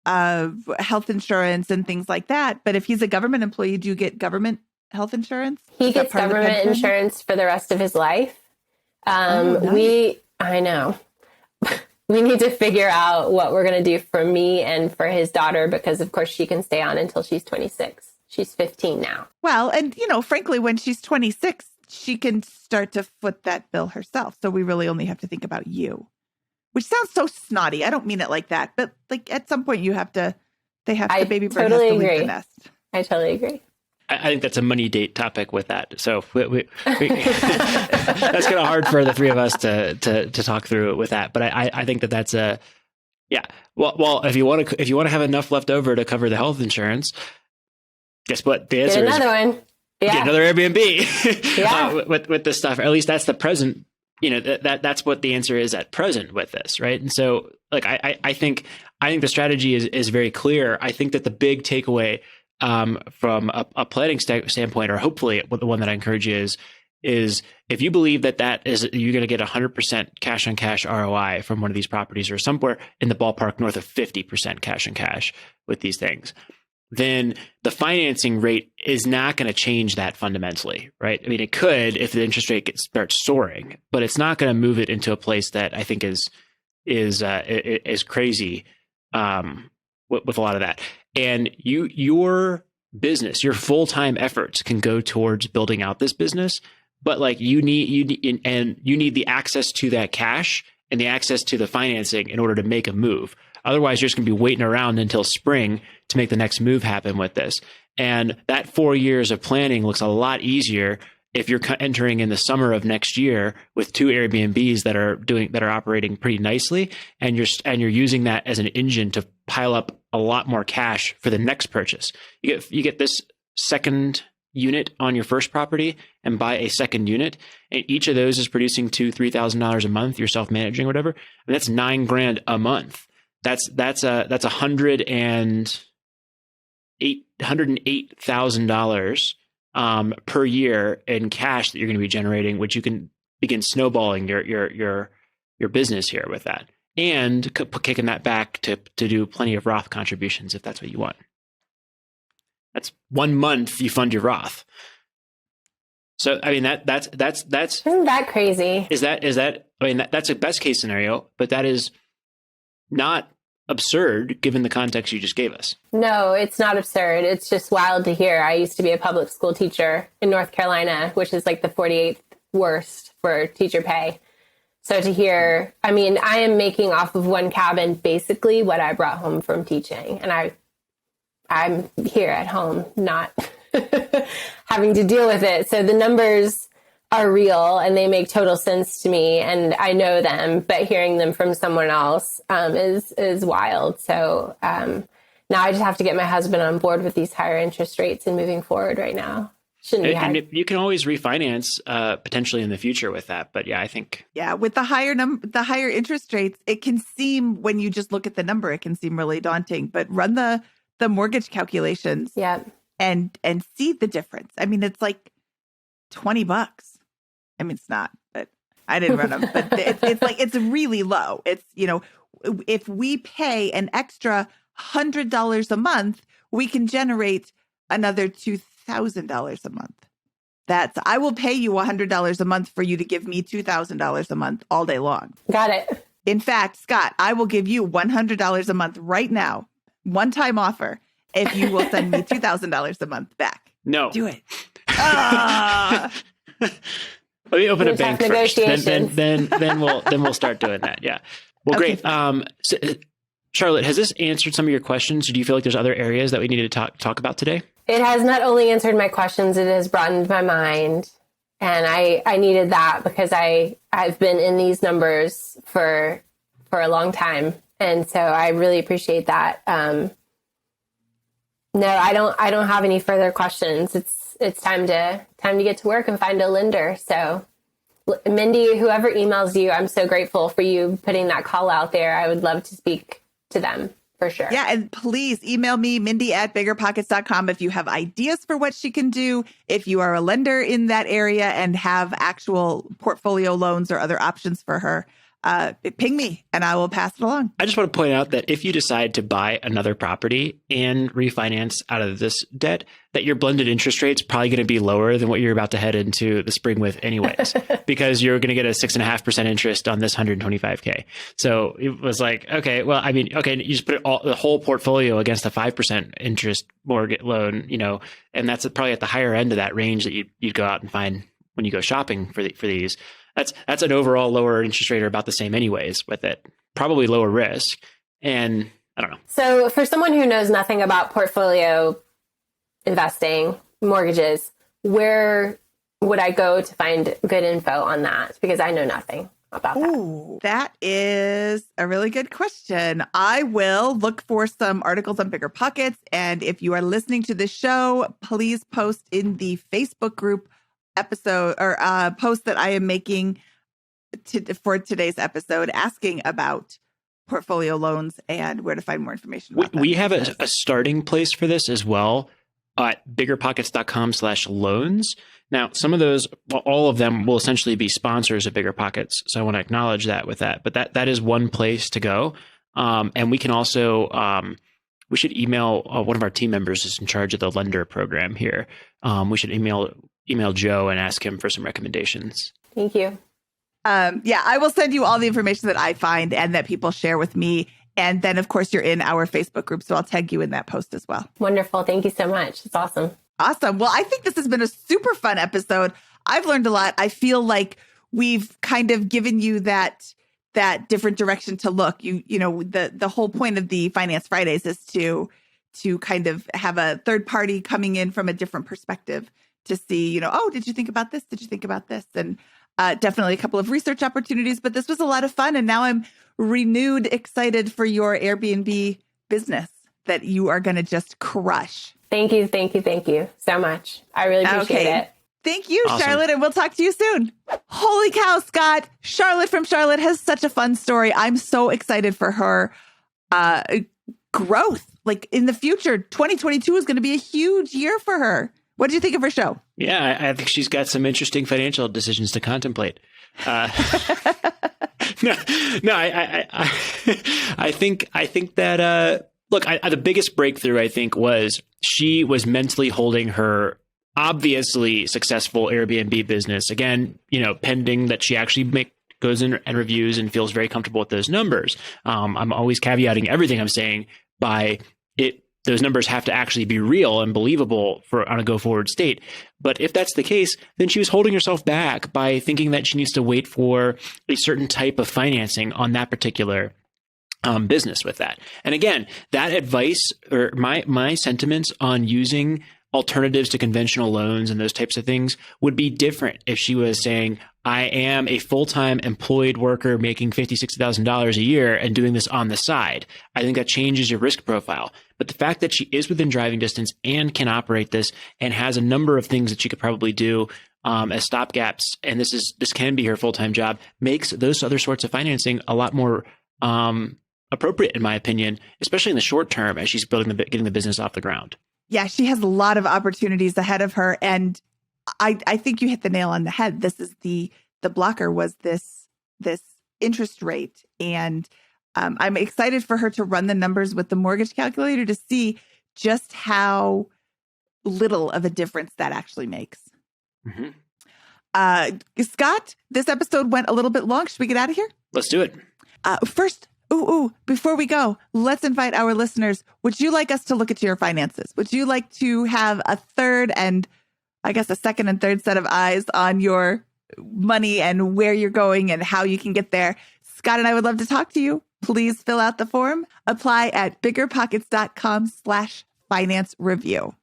health insurance and things like that. But if he's a government employee, do you get government health insurance? He gets government insurance for the rest of his life. Nice. I know. We need to figure out what we're going to do for me and for his daughter, because of course she can stay on until she's 26. She's 15 now. Well, and you know, frankly, when she's 26, she can start to foot that bill herself. So we really only have to think about you, which sounds so snotty. I don't mean it like that, but like at some point the baby bird has to leave the nest. I totally agree. I think that's a money date topic with that. So we that's kind of hard for the 3 of us to talk through it with that. But I think that's a, yeah. Well, if you want to have enough left over to cover the health insurance, guess what? The answer is another one. Yeah. Get another Airbnb. Yeah. with this stuff. Or at least that's the present. You know, that's what the answer is at present with this, right? And so, like, I think the strategy is very clear. I think that the big takeaway from a planning standpoint, or hopefully the one that I encourage you is if you believe that is you're going to get 100% cash on cash ROI from one of these properties, or somewhere in the ballpark north of 50% cash on cash with these things, then the financing rate is not going to change that fundamentally, right? I mean, it could if the interest rate starts soaring, but it's not going to move it into a place that I think is crazy with a lot of that. And your business, your full-time efforts can go towards building out this business, but like you need the access to that cash and the access to the financing in order to make a move. Otherwise, you're just going to be waiting around until spring to make the next move happen with this. And that 4 years of planning looks a lot easier if you're entering in the summer of next year with 2 Airbnbs that are operating pretty nicely, and you're using that as an engine to pile up a lot more cash for the next purchase. You get this second unit on your first property and buy a second unit, and each of those is producing $2,000-$3,000 a month. You're self-managing or whatever, and that's $9,000 a month. That's $108,000 per year in cash that you're going to be generating, which you can begin snowballing your business here with that, and kicking that back to do plenty of Roth contributions if that's what you want. That's 1 month you fund your Roth. So I mean that's isn't that crazy? Is that I mean that's a best case scenario, but that is not absurd given the context you just gave us. No, it's not absurd. It's just wild to hear. I used to be a public school teacher in North Carolina, which is like the 48th worst for teacher pay. So to hear, I mean, I am making off of one cabin basically what I brought home from teaching. And I'm here at home, not having to deal with it. So the numbers are real and they make total sense to me, and I know them, but hearing them from someone else is wild. So now I just have to get my husband on board with these higher interest rates and moving forward right now. Shouldn't be hard. And you can always refinance potentially in the future with that. But yeah, I think with the higher interest rates, it can seem, when you just look at the number, it can seem really daunting. But run the mortgage calculations, and see the difference. I mean, it's like $20. I mean, it's not, but I didn't run them. But it's like, it's really low. It's, you know, if we pay an extra $100 a month, we can generate another $2,000 a month. I will pay you $100 a month for you to give me $2,000 a month all day long. Got it. In fact, Scott, I will give you $100 a month right now, one-time offer, if you will send me $2,000 a month back. No. Do it. Let me open a bank first. Then we'll start doing that. Yeah. Well, Okay. great. Charlotte, has this answered some of your questions? Or do you feel like there's other areas that we need to talk about today? It has not only answered my questions, it has broadened my mind. And I needed that because I've been in these numbers for a long time. And so I really appreciate that. No, I don't have any further questions. It's time to get to work and find a lender. So Mindy, whoever emails you, I'm so grateful for you putting that call out there. I would love to speak to them for sure. Yeah. And please email me, Mindy@BiggerPockets.com, if you have ideas for what she can do. If you are a lender in that area and have actual portfolio loans or other options for her, ping me and I will pass it along. I just want to point out that if you decide to buy another property and refinance out of this debt, that your blended interest rate is probably going to be lower than what you're about to head into the spring with anyways, because you're going to get a 6.5% interest on this $125K. So it was like, okay, well, I mean, okay, you just put the whole portfolio against a 5% interest mortgage loan, and that's probably at the higher end of that range that you'd go out and find when you go shopping for these. That's an overall lower interest rate or about the same anyways with it. Probably lower risk. And I don't know. So for someone who knows nothing about portfolio investing, mortgages, where would I go to find good info on that? Because I know nothing about that. Ooh, that is a really good question. I will look for some articles on BiggerPockets. And if you are listening to this show, please post in the Facebook group episode or post that I am making for today's episode asking about portfolio loans and where to find more information about we have a starting place for this as well at biggerpockets.com/loans. Now, some of those, all of them will essentially be sponsors of BiggerPockets. So I want to acknowledge that with that. But that is one place to go. And we can also, we should email one of our team members who's in charge of the lender program here. We should email Joe and ask him for some recommendations. Thank you. Yeah, I will send you all the information that I find and that people share with me. And then, of course, you're in our Facebook group, so I'll tag you in that post as well. Wonderful. Thank you so much. It's awesome. Awesome. Well, I think this has been a super fun episode. I've learned a lot. I feel like we've kind of given you that different direction to look. The whole point of the Finance Fridays is to kind of have a third party coming in from a different perspective to see, oh, did you think about this? Did you think about this? And definitely a couple of research opportunities, but this was a lot of fun. And now I'm renewed excited for your Airbnb business that you are going to just crush. Thank you. Thank you. Thank you so much. I really appreciate it. Thank you, Awesome. Charlotte, and we'll talk to you soon. Holy cow, Scott. Charlotte from Charlotte has such a fun story. I'm so excited for her growth. Like in the future, 2022 is going to be a huge year for her. What did you think of her show? Yeah, I think she's got some interesting financial decisions to contemplate. I think that look, the biggest breakthrough I think was she was mentally holding her obviously successful Airbnb business again. Pending that she actually goes in and reviews and feels very comfortable with those numbers. I'm always caveating everything I'm saying by it. Those numbers have to actually be real and believable on a go-forward state. But if that's the case, then she was holding herself back by thinking that she needs to wait for a certain type of financing on that particular business with that. And again, that advice or my sentiments on using alternatives to conventional loans and those types of things would be different if she was saying, I am a full-time employed worker making $50,000, $60,000 a year and doing this on the side. I think that changes your risk profile. But the fact that she is within driving distance and can operate this and has a number of things that she could probably do as stopgaps, and this can be her full-time job, makes those other sorts of financing a lot more appropriate, in my opinion, especially in the short term as she's getting the business off the ground. Yeah, she has a lot of opportunities ahead of her. And I think you hit the nail on the head. This is the blocker was this interest rate. And I'm excited for her to run the numbers with the mortgage calculator to see just how little of a difference that actually makes. Mm-hmm. Scott, this episode went a little bit long. Should we get out of here? Let's do it. First, before we go, let's invite our listeners. Would you like us to look at your finances? Would you like to have a third and I guess a second and third set of eyes on your money and where you're going and how you can get there? Scott and I would love to talk to you. Please fill out the form. Apply at biggerpockets.com/finance review.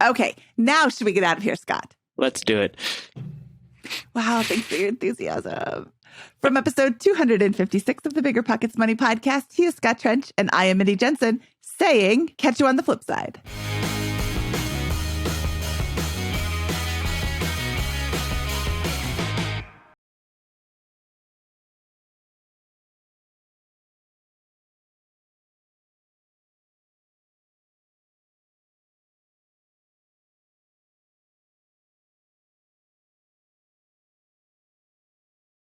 Okay, now should we get out of here, Scott? Let's do it. Wow, thanks for your enthusiasm. From episode 256 of the Bigger Pockets Money Podcast, he is Scott Trench and I am Mindy Jensen saying, catch you on the flip side.